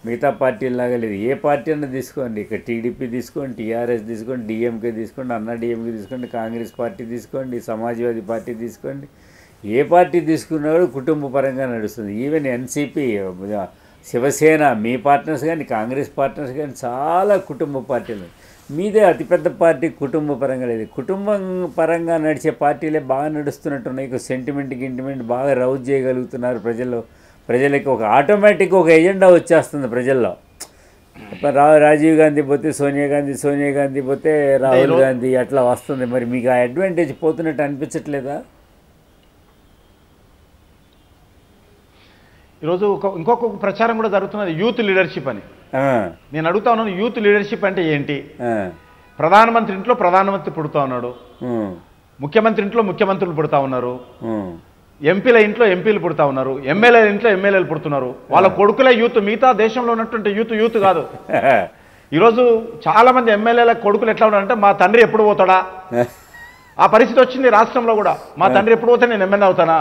మిగతా పార్టీలాగా లేదు. ఏ పార్టీ అన్నా తీసుకోండి, ఇక్కడ టీడీపీ తీసుకోండి, టీఆర్ఎస్ తీసుకోండి, డిఎంకే తీసుకోండి, అన్నా డిఎంకే తీసుకోండి, కాంగ్రెస్ పార్టీ తీసుకోండి, సమాజ్వాదీ పార్టీ తీసుకోండి, ఏ పార్టీ తీసుకున్నా కూడా కుటుంబ పరంగా నడుస్తుంది. ఈవెన్ ఎన్సీపీ, శివసేన, మీ పార్ట్నర్స్ కానీ కాంగ్రెస్ పార్ట్నర్స్ కానీ చాలా కుటుంబ పార్టీలు. మీదే అతిపెద్ద పార్టీ కుటుంబ పరంగా లేదు. కుటుంబం పరంగా నడిచే పార్టీలే బాగా నడుస్తున్నట్టున్నాయి. సెంటిమెంట్ బాగా రౌజ్ చేయగలుగుతున్నారు ప్రజలకి. ఒక ఆటోమేటిక్గా ఒక ఎజెండా వచ్చేస్తుంది ప్రజల్లో. రాజీవ్ గాంధీ పోతే సోనియా గాంధీ, సోనియా గాంధీ పోతే రాహుల్ గాంధీ అట్లా వస్తుంది. మరి మీకు ఆ అడ్వాంటేజ్ పోతున్నట్టు అనిపించట్లేదా? ఈరోజు ఇంకొక ప్రచారం కూడా జరుగుతున్నది, యూత్ లీడర్షిప్ అని. నేను అడుగుతా ఉన్నాను, యూత్ లీడర్షిప్ అంటే ఏంటి? ప్రధానమంత్రి ఇంట్లో ప్రధానమంత్రి పుడుతూ ఉన్నాడు, ముఖ్యమంత్రి ఇంట్లో ముఖ్యమంత్రులు పుడతా ఉన్నారు, ఎంపీల ఇంట్లో ఎంపీలు పుడతా ఉన్నారు, ఎమ్మెల్యేల ఇంట్లో ఎమ్మెల్యేలు పుడుతున్నారు. వాళ్ళ కొడుకులే యూత్. మిగతా దేశంలో ఉన్నటువంటి యూత్ కాదు. ఈరోజు చాలా మంది ఎమ్మెల్యేల కొడుకులు ఎట్లా ఉన్నారంటే, మా తండ్రి ఎప్పుడు పోతాడా, ఆ పరిస్థితి వచ్చింది రాష్ట్రంలో కూడా. మా తండ్రి ఎప్పుడు పోతే నేను ఎమ్మెల్యే అవుతానా?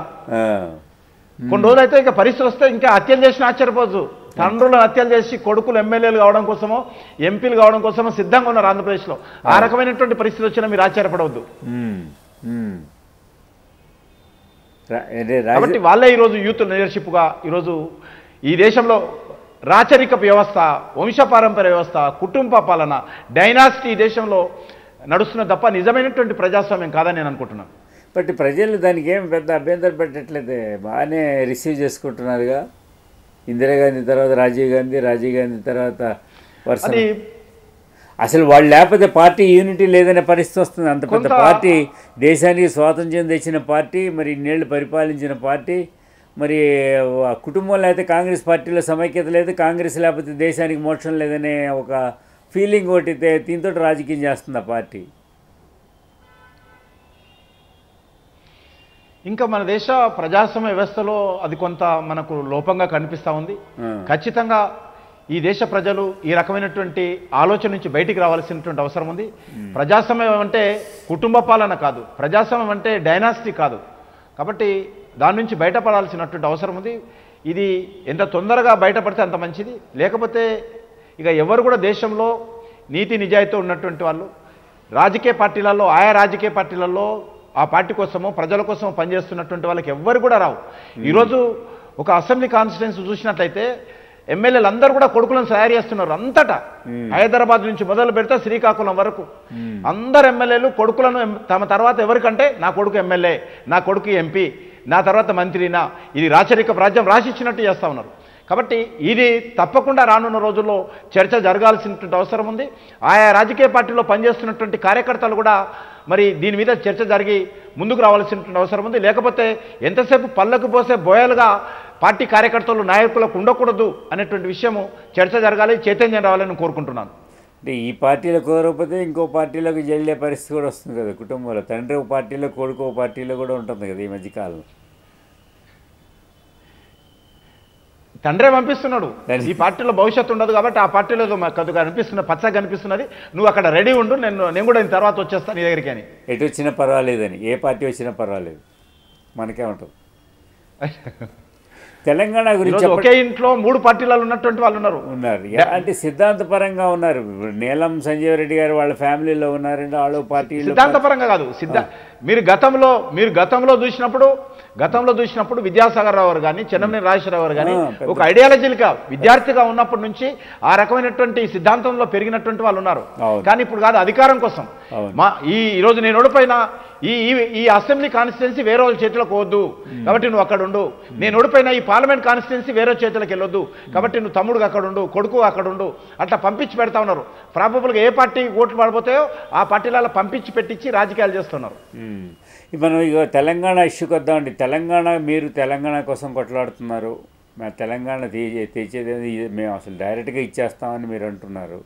కొన్ని రోజులు అయితే ఇక పరిస్థితి వస్తే ఇంకా హత్యలు చేసిన ఆశ్చర్యపోవచ్చు. తండ్రులను హత్యలు చేసి కొడుకులు ఎమ్మెల్యేలు కావడం కోసమో ఎంపీలు కావడం కోసమో సిద్ధంగా ఉన్నారు ఆంధ్రప్రదేశ్లో. ఆ రకమైనటువంటి పరిస్థితి వచ్చినా మీరు ఆశ్చర్యపడవద్దు. కాబట్టి వాళ్ళే ఈరోజు యూత్ లీడర్షిప్గా ఈరోజు ఈ దేశంలో రాచరిక వ్యవస్థ, వంశపారంపర్య వ్యవస్థ, కుటుంబ పాలన, డైనాసిటీ ఈ దేశంలో నడుస్తున్న తప్ప నిజమైనటువంటి ప్రజాస్వామ్యం కాదని నేను అనుకుంటున్నాను. బట్ ప్రజలు దానికి ఏం పెద్ద అభ్యంతరం పెట్టట్లేదే, బాగానే రిసీవ్ చేసుకుంటున్నారుగా. ఇందిరాగాంధీ తర్వాత రాజీవ్ గాంధీ, రాజీవ్ గాంధీ తర్వాత వర్షం. అసలు వాళ్ళు లేకపోతే పార్టీ యూనిటీ లేదనే పరిస్థితి వస్తుంది. అంత పెద్ద పార్టీ, దేశానికి స్వాతంత్ర్యం తెచ్చిన పార్టీ, మరి ఇన్నేళ్ళు పరిపాలించిన పార్టీ, మరి కుటుంబంలో అయితే కాంగ్రెస్ పార్టీలో సమైక్యత లేదు, కాంగ్రెస్ లేకపోతే దేశానికి మోక్షం లేదనే ఒక ఫీలింగ్ ఒకటి దీంతో రాజకీయం చేస్తుంది ఆ పార్టీ. ఇంకా మన దేశ ప్రజాస్వామ్య వ్యవస్థలో అది కొంత మనకు లోపంగా కనిపిస్తూ ఉంది. ఖచ్చితంగా ఈ దేశ ప్రజలు ఈ రకమైనటువంటి ఆలోచన నుంచి బయటికి రావాల్సినటువంటి అవసరం ఉంది. ప్రజాస్వామ్యం అంటే కుటుంబ పాలన కాదు, ప్రజాస్వామ్యం అంటే డైనాసిటీ కాదు. కాబట్టి దాని నుంచి బయటపడాల్సినటువంటి అవసరం ఉంది. ఇది ఎంత తొందరగా బయటపడితే అంత మంచిది. లేకపోతే ఇక ఎవరు కూడా దేశంలో నీతి నిజాయితీ ఉన్నటువంటి వాళ్ళు రాజకీయ పార్టీలలో, ఆయా రాజకీయ పార్టీలలో ఆ పార్టీ కోసమో ప్రజల కోసమో పనిచేస్తున్నటువంటి వాళ్ళకి ఎవ్వరు కూడా రావు. ఈరోజు ఒక అసెంబ్లీ కాన్స్టిట్యున్సీ చూసినట్లయితే ఎమ్మెల్యేలు అందరూ కూడా కొడుకులను తయారు చేస్తున్నారు. అంతటా హైదరాబాద్ నుంచి మొదలు పెడితే శ్రీకాకుళం వరకు అందరు ఎమ్మెల్యేలు కొడుకులను తమ తర్వాత ఎవరికంటే నా కొడుకు ఎమ్మెల్యే, నా కొడుకు ఎంపీ, నా తర్వాత మంత్రినా, ఇది రాచరిక రాజ్యం రాసిచ్చినట్టు చేస్తూ ఉన్నారు. కాబట్టి ఇది తప్పకుండా రానున్న రోజుల్లో చర్చ జరగాల్సినటువంటి అవసరం ఉంది. ఆయా రాజకీయ పార్టీలో పనిచేస్తున్నటువంటి కార్యకర్తలు కూడా మరి దీని మీద చర్చ జరిగి ముందుకు రావాల్సినటువంటి అవసరం ఉంది. లేకపోతే ఎంతసేపు పళ్ళకు పోసే బోయలుగా పార్టీ కార్యకర్తలు నాయకులకు ఉండకూడదు అనేటువంటి విషయము చర్చ జరగాలి, చైతన్యం రావాలని కోరుకుంటున్నాను. అంటే ఈ పార్టీలో కుదరకపోతే ఇంకో పార్టీలోకి వెళ్ళే పరిస్థితి కూడా వస్తుంది కదా కుటుంబంలో. తండ్రి ఒక పార్టీలో, కొడుకు ఒక పార్టీలో కూడా ఉంటుంది కదా ఈ మధ్యకాలంలో. తండ్రే పంపిస్తున్నాడు. ఈ పార్టీలో భవిష్యత్తు ఉండదు కాబట్టి ఆ పార్టీలో కొద్దిగా అనిపిస్తున్నది, పచ్చగా కనిపిస్తున్నది, నువ్వు అక్కడ రెడీ ఉండు, నేను కూడా ఇంత తర్వాత వచ్చేస్తాను నీ దగ్గరికి అని. ఎటు వచ్చినా పర్వాలేదని, ఏ పార్టీ వచ్చినా పర్వాలేదు, మనకేమంటుంది. తెలంగాణ గురించి ఒకే ఇంట్లో 3 పార్టీలలో ఉన్నటువంటి వాళ్ళు ఉన్నారు. అంటే సిద్ధాంతపరంగా ఉన్నారు. నీలం సంజీవ్ రెడ్డి గారు వాళ్ళ ఫ్యామిలీలో ఉన్నారంటే వాళ్ళు పార్టీ. సిద్ధాంతపరంగా కాదు, మీరు గతంలో చూసినప్పుడు విద్యాసాగర్ రావు గారు కానీ, చెన్నమనేని రాజేశ్వరరావు గారు కానీ ఒక ఐడియాలజీగా విద్యార్థిగా ఉన్నప్పటి నుంచి ఆ రకమైనటువంటి సిద్ధాంతంలో పెరిగినటువంటి వాళ్ళు ఉన్నారు. కానీ ఇప్పుడు కాదు, అధికారం కోసం. ఈరోజు నేను ఓడిపోయిన ఈ అసెంబ్లీ కాన్స్టిట్యున్సీ వేరే వాళ్ళ చేతిలోకి పోవద్దు కాబట్టి నువ్వు అక్కడ ఉండు, నేను ఓడిపోయిన ఈ పార్లమెంట్ కాన్స్టిట్యున్సీ వేరే చేతులకు వెళ్ళొద్దు కాబట్టి నువ్వు తమ్ముడు అక్కడ ఉండు, కొడుకు అక్కడ ఉండు, అట్లా పంపించి పెడతా ఉన్నారు. ప్రాబబుల్గా ఏ పార్టీ ఓట్లు పడిపోతాయో ఆ పార్టీలలో పంపించి పెట్టించి రాజకీయాలు చేస్తున్నారు. మనం ఇక తెలంగాణ ఇష్యూకి వద్దామండి. మీరు తెలంగాణ కోసం కొట్లాడుతున్నారు. మా తెలంగాణ తెచ్చేది మేము అసలు డైరెక్ట్గా ఇచ్చేస్తామని మీరు అంటున్నారు.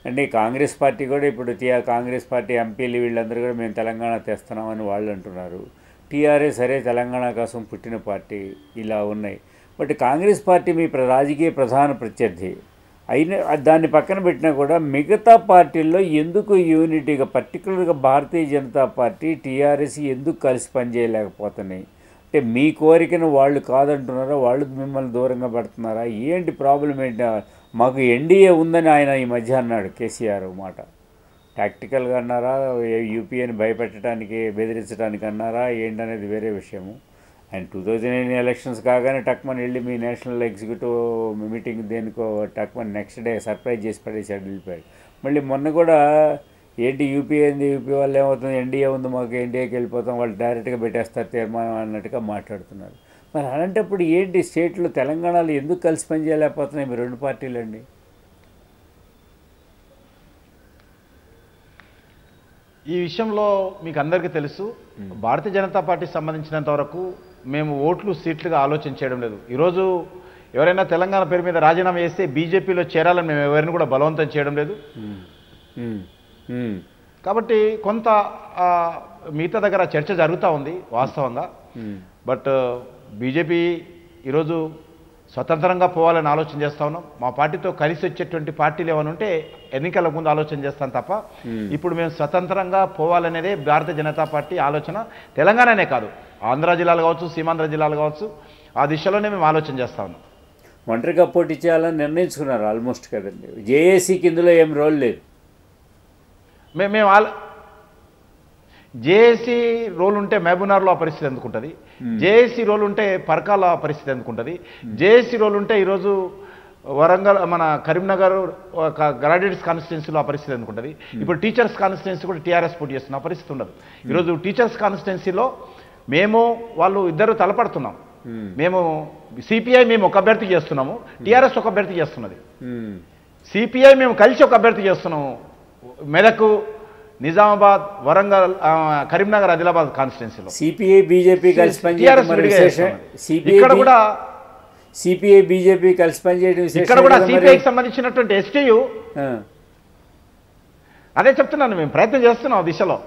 అంటే కాంగ్రెస్ పార్టీ కూడా ఇప్పుడు కాంగ్రెస్ పార్టీ ఎంపీలు వీళ్ళందరూ కూడా మేము తెలంగాణ తెస్తున్నామని వాళ్ళు అంటున్నారు. టీఆర్ఎస్ సరే తెలంగాణ కోసం పుట్టిన పార్టీ ఇలా ఉన్నాయి. బట్ కాంగ్రెస్ పార్టీ మీ రాజకీయ ప్రధాన ప్రత్యర్థి అయినా దాన్ని పక్కన పెట్టినా కూడా మిగతా పార్టీల్లో ఎందుకు యూనిటీగా, పర్టికులర్గా భారతీయ జనతా పార్టీ టీఆర్ఎస్ ఎందుకు కలిసి పనిచేయలేకపోతున్నాయి? అంటే మీ కోరికను వాళ్ళు కాదంటున్నారా, వాళ్ళు మిమ్మల్ని దూరంగా పెడుతున్నారా, ఏంటి ప్రాబ్లం ఏంటి? మాకు ఎన్డీఏ ఉందని ఆయన ఈ మధ్య అన్నాడు కేసీఆర్ మాట. టాక్టికల్గా అన్నారా, యూపీఏని భయపెట్టడానికి బెదిరించడానికి అన్నారా ఏంటనేది వేరే విషయము. ఆయన 2009 ఎలక్షన్స్ కాగానే టక్మన్ వెళ్ళి మీ నేషనల్ ఎగ్జిక్యూటివ్ మీటింగ్ దేనికో టక్మన్ నెక్స్ట్ డే సర్ప్రైజ్ చేసి పడేసాడు, వెళ్ళిపోయాడు. మళ్ళీ మొన్న కూడా ఏంటి యూపీఏ యూపీ వాళ్ళు ఏమవుతుంది, ఎన్డీఏ ఉంది మాకు, ఎన్డీఏకి వెళ్ళిపోతాం, వాళ్ళు డైరెక్ట్గా పెట్టేస్తారు తీర్మానం అన్నట్టుగా మాట్లాడుతున్నారు. మరి అలాంటప్పుడు ఏంటి స్టేట్లో తెలంగాణలో ఎందుకు కలిసి పనిచేయలేకపోతున్నాయి మీ 2 పార్టీలు అండి? ఈ విషయంలో మీకు అందరికీ తెలుసు, భారతీయ జనతా పార్టీకి సంబంధించినంత వరకు మేము ఓట్లు సీట్లుగా ఆలోచన చేయడం లేదు. ఈరోజు ఎవరైనా తెలంగాణ పేరు మీద రాజీనామా చేస్తే బీజేపీలో చేరాలని మేము ఎవరిని కూడా బలవంతం చేయడం లేదు. కాబట్టి కొంత మిగతా దగ్గర చర్చ జరుగుతూ ఉంది వాస్తవంగా. బట్ బీజేపీ ఈరోజు స్వతంత్రంగా పోవాలని ఆలోచన చేస్తూ ఉన్నాం. మా పార్టీతో కలిసి వచ్చేటువంటి పార్టీలు ఏమైనా ఉంటే ఎన్నికల ముందు ఆలోచన చేస్తాం తప్ప ఇప్పుడు మేము స్వతంత్రంగా పోవాలనేదే భారతీయ జనతా పార్టీ ఆలోచన. తెలంగాణనే కాదు, ఆంధ్ర జిల్లాలు కావచ్చు, సీమాంధ్ర జిల్లాలు కావచ్చు, ఆ దిశలోనే మేము ఆలోచన చేస్తా ఉన్నాం. ఒంటరిగా పోటీ చేయాలని నిర్ణయించుకున్నారు ఆల్మోస్ట్ కదండి. జేఏసీకి ఇందులో ఏం రోల్ లేదు. మేము జేఏసీ రోల్ ఉంటే మహబూబ్నగర్లో ఆ పరిస్థితి ఎందుకుంటుంది, జేఏసీ రోల్ ఉంటే పరకాల పరిస్థితి ఎందుకుంటుంది, జేఏసీ రోల్ ఉంటే ఈరోజు వరంగల్ మన కరీంనగర్ గ్రాడ్యుయేట్స్ కాన్స్టిట్యున్సీలో ఆ పరిస్థితి ఎందుకుంటుంది. ఇప్పుడు టీచర్స్ కాన్స్టిట్యున్సీ కూడా టీఆర్ఎస్ పోటీ చేస్తున్న ఆ పరిస్థితి ఉండదు. ఈరోజు టీచర్స్ కాన్స్టిట్యున్సీలో మేము వాళ్ళు ఇద్దరు తలపడుతున్నాం. మేము సిపిఐ మేము ఒక అభ్యర్థి చేస్తున్నాము, టీఆర్ఎస్ ఒక అభ్యర్థి చేస్తున్నది. సిపిఐ మేము కలిసి ఒక అభ్యర్థి చేస్తున్నాము మెదక్, నిజామాబాద్, వరంగల్, కరీంనగర్, ఆదిలాబాద్ కాన్స్టిట్యున్సీలో. సిపిఐ బీజేపీ కలిసి పనిచేయడం ఇక్కడ కూడా సిపిఐ బీజేపీ కలిసి పనిచేయడం ఇక్కడ కూడా సిపిఐకి సంబంధించినటువంటి ఎస్టీయు అదే చెప్తున్నాను, మేము ప్రయత్నం చేస్తున్నాం ఆ దిశలో.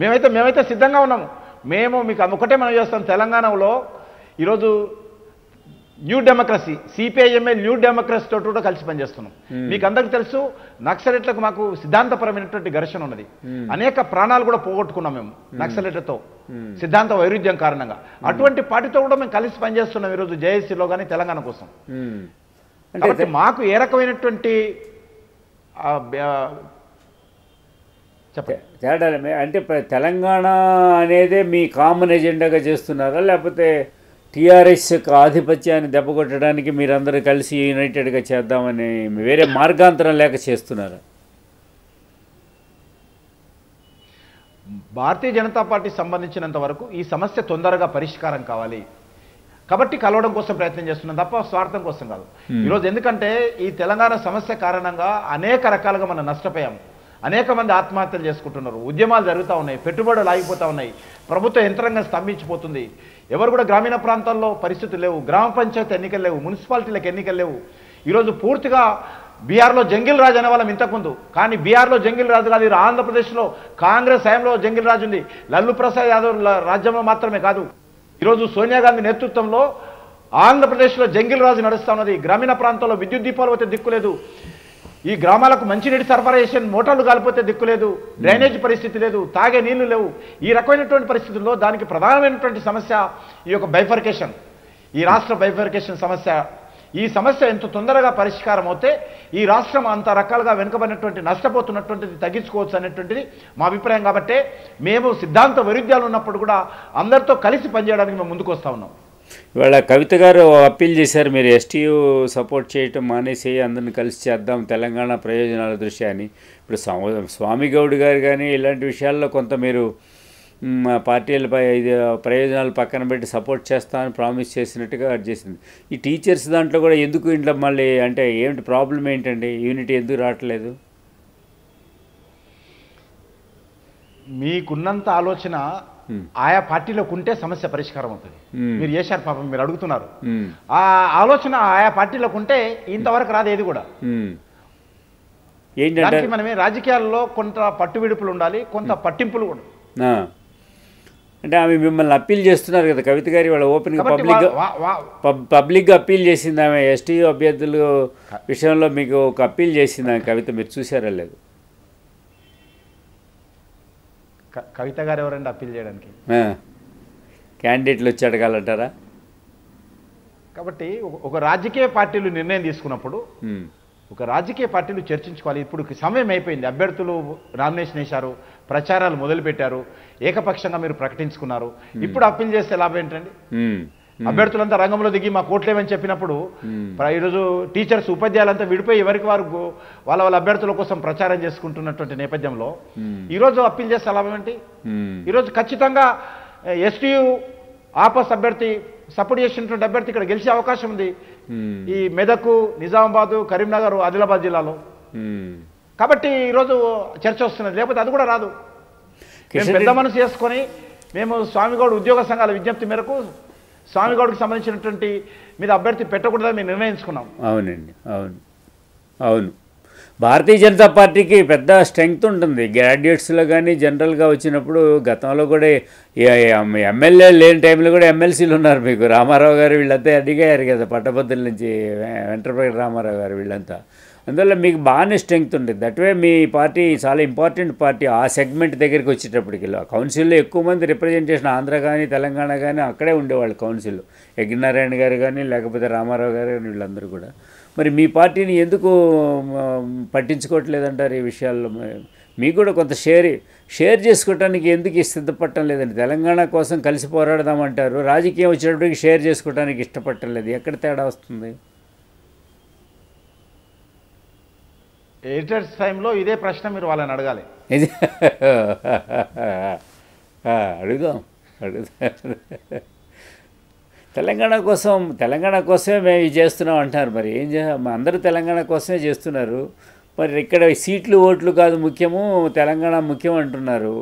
మేమైతే సిద్ధంగా ఉన్నాము. మేము మీకు ఒకటే మనం చేస్తాం, తెలంగాణలో ఈరోజు న్యూ డెమోక్రసీ సిపిఐఎంఏ న్యూ డెమోక్రసీ తోటి కూడా కలిసి పనిచేస్తున్నాం. మీకు అందరికీ తెలుసు, నక్సలైట్లకు మాకు సిద్ధాంతపరమైనటువంటి ఘర్షణ ఉన్నది. అనేక ప్రాణాలు కూడా పోగొట్టుకున్నాం మేము నక్సలైట్లతో సిద్ధాంత వైరుధ్యం కారణంగా. అటువంటి పార్టీతో కూడా మేము కలిసి పనిచేస్తున్నాం ఈరోజు జేఏసీలో కానీ తెలంగాణ కోసం. అంటే మాకు ఏ రకమైనటువంటి తేడాలమే అంటే తెలంగాణ అనేదే మీ కామన్ ఎజెండాగా చేస్తున్నారా, లేకపోతే టీఆర్ఎస్ యొక్క ఆధిపత్యాన్ని దెబ్బకొట్టడానికి మీరందరూ కలిసి యునైటెడ్గా చేద్దామని వేరే మార్గాంతరం లేక చేస్తున్నారా? భారతీయ జనతా పార్టీ సంబంధించినంత వరకు ఈ సమస్య తొందరగా పరిష్కారం కావాలి కాబట్టి కలవడం కోసం ప్రయత్నం చేస్తున్నాం తప్ప స్వార్థం కోసం కాదు. ఈరోజు ఎందుకంటే ఈ తెలంగాణ సమస్య కారణంగా అనేక రకాలుగా మనం నష్టపోయాము. అనేక మంది ఆత్మహత్యలు చేసుకుంటున్నారు, ఉద్యమాలు జరుగుతూ ఉన్నాయి, పెట్టుబడులు ఆగిపోతూ ఉన్నాయి, ప్రభుత్వ యంత్రాంగం స్తంభించిపోతుంది. ఎవరు కూడా గ్రామీణ ప్రాంతాల్లో పరిస్థితులు లేవు, గ్రామ పంచాయతీ ఎన్నికలు లేవు, మున్సిపాలిటీలకు ఎన్నికలు లేవు. ఈరోజు పూర్తిగా బీహార్లో జంగిల్ రాజు అనే వాళ్ళం ఇంతకుముందు, కానీ బీహార్లో జంగిల్ రాజు కాదు, ఆంధ్రప్రదేశ్లో కాంగ్రెస్ హయాంలో జంగిల్ రాజు ఉంది. లల్లు ప్రసాద్ యాదవ్ రాజ్యంలో మాత్రమే కాదు, ఈరోజు సోనియా గాంధీ నేతృత్వంలో ఆంధ్రప్రదేశ్లో జంగిల్ రాజు నడుస్తూ ఉన్నది. గ్రామీణ ప్రాంతాల్లో విద్యుత్ దీపాలు పోతే దిక్కులేదు, ఈ గ్రామాలకు మంచినీటి సరఫరా చేసే మోటార్లు కాలిపోతే దిక్కులేదు, డ్రైనేజ్ పరిస్థితి లేదు, తాగే నీళ్లు లేవు. ఈ రకమైనటువంటి పరిస్థితుల్లో దానికి ప్రధానమైనటువంటి సమస్య ఈ యొక్క బైఫర్కేషన్, ఈ రాష్ట్ర బైఫర్కేషన్ సమస్య. ఈ సమస్య ఎంత తొందరగా పరిష్కారం అవుతే ఈ రాష్ట్రం అంత రకాలుగా వెనుకబడినటువంటి నష్టపోతున్నటువంటిది తగ్గించుకోవచ్చు అనేటువంటిది మా అభిప్రాయం. కాబట్టి మేము సిద్ధాంత వైరుధ్యాలు ఉన్నప్పుడు కూడా అందరితో కలిసి పనిచేయడానికి మేము ముందుకు వస్తూ ఉన్నాం. ఇవాళ కవిత గారు అప్పీల్ చేశారు, మీరు ఎస్టీయూ సపోర్ట్ చేయటం మానేసి అందరిని కలిసి చేద్దాం తెలంగాణ ప్రయోజనాల దృష్ట్యా అని. ఇప్పుడు స్వామి గౌడ్ గారు కానీ ఇలాంటి విషయాల్లో కొంత మీరు పార్టీలపై ప్రయోజనాలు పక్కన పెట్టి సపోర్ట్ చేస్తామని ప్రామిస్ చేసినట్టుగా చేసింది. ఈ టీచర్స్ దాంట్లో కూడా ఎందుకు ఇంట్లో మళ్ళీ అంటే ఏమిటి ప్రాబ్లం ఏంటండి, యూనిటీ ఎందుకు రావట్లేదు? మీకున్నంత ఆలోచన ఆయా పార్టీలోకి ఉంటే సమస్య పరిష్కారం అవుతుంది. మీరు చేశారు పాపం, మీరు అడుగుతున్నారు. ఆ ఆలోచన ఆయా పార్టీలోకి ఉంటే ఇంతవరకు రాదు ఏది కూడా. ఏంటంటే మనమే రాజకీయాల్లో కొంత పట్టు విడుపులు ఉండాలి, కొంత పట్టింపులు కూడా. అంటే ఆమె మిమ్మల్ని అప్పీల్ చేస్తున్నారు కదా కవిత గారి, వాళ్ళ ఓపెన్గా పబ్లిక్గా అప్పీల్ చేసింది ఆమె. ఎస్టీయూ అభ్యర్థుల విషయంలో మీకు ఒక అప్పీల్ చేసింది ఆమె కవిత, మీరు చూసారా లేదు? కవిత గారు ఎవరండి అప్పీల్ చేయడానికి? క్యాండిడేట్లు వచ్చి అడగాలంటారా? కాబట్టి ఒక రాజకీయ పార్టీలు నిర్ణయం తీసుకున్నప్పుడు ఒక రాజకీయ పార్టీలు చర్చించుకోవాలి. ఇప్పుడు సమయం అయిపోయింది, అభ్యర్థులు నామినేషన్ వేశారు, ప్రచారాలు మొదలుపెట్టారు, ఏకపక్షంగా మీరు ప్రకటించుకున్నారు. ఇప్పుడు అప్పీల్ చేస్తే లాభం ఏంటండి? అభ్యర్థులంతా రంగంలో దిగి మా కోట్లేమని చెప్పినప్పుడు ఈరోజు టీచర్స్ ఉపాధ్యాయులంతా విడిపోయి ఎవరికి వారు వాళ్ళ అభ్యర్థుల కోసం ప్రచారం చేసుకుంటున్నటువంటి నేపథ్యంలో ఈరోజు అప్పీల్ చేస్తే లాభం ఏంటి? ఈరోజు ఖచ్చితంగా ఎస్టీయూ ఆపస్ అభ్యర్థి సపోర్ట్ చేసినటువంటి అభ్యర్థి ఇక్కడ గెలిచే అవకాశం ఉంది ఈ మెదక్, నిజామాబాద్, కరీంనగర్, ఆదిలాబాద్ జిల్లాలో. కాబట్టి ఈరోజు చర్చ వస్తున్నది, లేకపోతే అది కూడా రాదు. మేము పెద్ద మనసు చేసుకొని మేము స్వామిగౌడ్ ఉద్యోగ సంఘాల విజ్ఞప్తి మేరకు స్వామిగౌడ్కి సంబంధించినటువంటి మీద అభ్యర్థి పెట్టకూడదని మేము నిర్ణయించుకున్నాం. అవునండి, అవును. భారతీయ జనతా పార్టీకి పెద్ద స్ట్రెంగ్త్ ఉంటుంది గ్రాడ్యుయేట్స్లో కానీ జనరల్గా వచ్చినప్పుడు. గతంలో కూడా ఎమ్మెల్యే లేని టైంలో కూడా ఎమ్మెల్సీలు ఉన్నారు మీకు. రామారావు గారు వీళ్ళంతా అడిగారు కదా పట్టభద్రుల నుంచి, వెంకటరమణ రామారావు గారు వీళ్ళంతా. అందువల్ల మీకు బాగానే స్ట్రెంగ్త్ ఉంటుంది. దట్వే మీ పార్టీ చాలా ఇంపార్టెంట్ పార్టీ ఆ సెగ్మెంట్ దగ్గరికి వచ్చేటప్పటికి. కౌన్సిల్లో ఎక్కువ మంది రిప్రజెంటేషన్ ఆంధ్ర కానీ తెలంగాణ కానీ అక్కడే ఉండేవాళ్ళు కౌన్సిల్లో. యజ్ఞనారాయణ గారు కానీ లేకపోతే రామారావు గారు కానీ వీళ్ళందరూ కూడా. మరి మీ పార్టీని ఎందుకు పట్టించుకోవట్లేదంటారు ఈ విషయాల్లో? మీకు కూడా కొంత షేర్ చేసుకోవడానికి ఎందుకు సిద్ధపడటం లేదండి? తెలంగాణ కోసం కలిసి పోరాడదామంటారు, రాజకీయం వచ్చేటప్పటికి షేర్ చేసుకోవడానికి ఇష్టపడటం లేదు. ఎక్కడ తేడా వస్తుంది? ఎడిటర్స్ టైంలో ఇదే ప్రశ్న మీరు వాళ్ళని అడగాలి. అడుగుదాం. తెలంగాణ కోసమే మేము ఇది చేస్తున్నాం అంటున్నారు. మరి ఏం అందరూ తెలంగాణ కోసమే చేస్తున్నారు. మరి ఇక్కడ సీట్లు ఓట్లు కాదు ముఖ్యము, తెలంగాణ ముఖ్యం అంటున్నారు.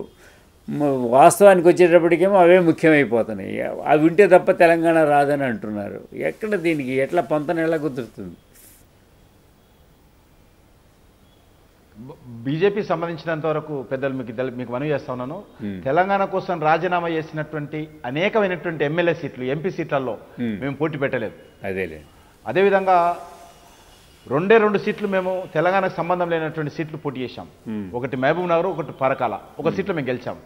వాస్తవానికి వచ్చేటప్పటికేమో అవే ముఖ్యమైపోతున్నాయి. అవి ఉంటే తప్ప తెలంగాణ రాదని అంటున్నారు. ఎక్కడ దీనికి ఎట్లా పొంతన ఎలా కుదురుతుంది? బీజేపీ సంబంధించినంత వరకు పెద్దలు మీకు మనవి చేస్తా ఉన్నాను. తెలంగాణ కోసం రాజీనామా చేసినటువంటి అనేకమైనటువంటి ఎమ్మెల్యే సీట్లు, ఎంపీ సీట్లలో మేము పోటీ పెట్టలేదు. అదేవిధంగా 2 సీట్లు మేము తెలంగాణకు సంబంధం లేనటువంటి సీట్లు పోటీ చేశాం. ఒకటి మహబూబ్ నగర్, ఒకటి పరకాల. ఒక సీట్లో మేము గెలిచాం,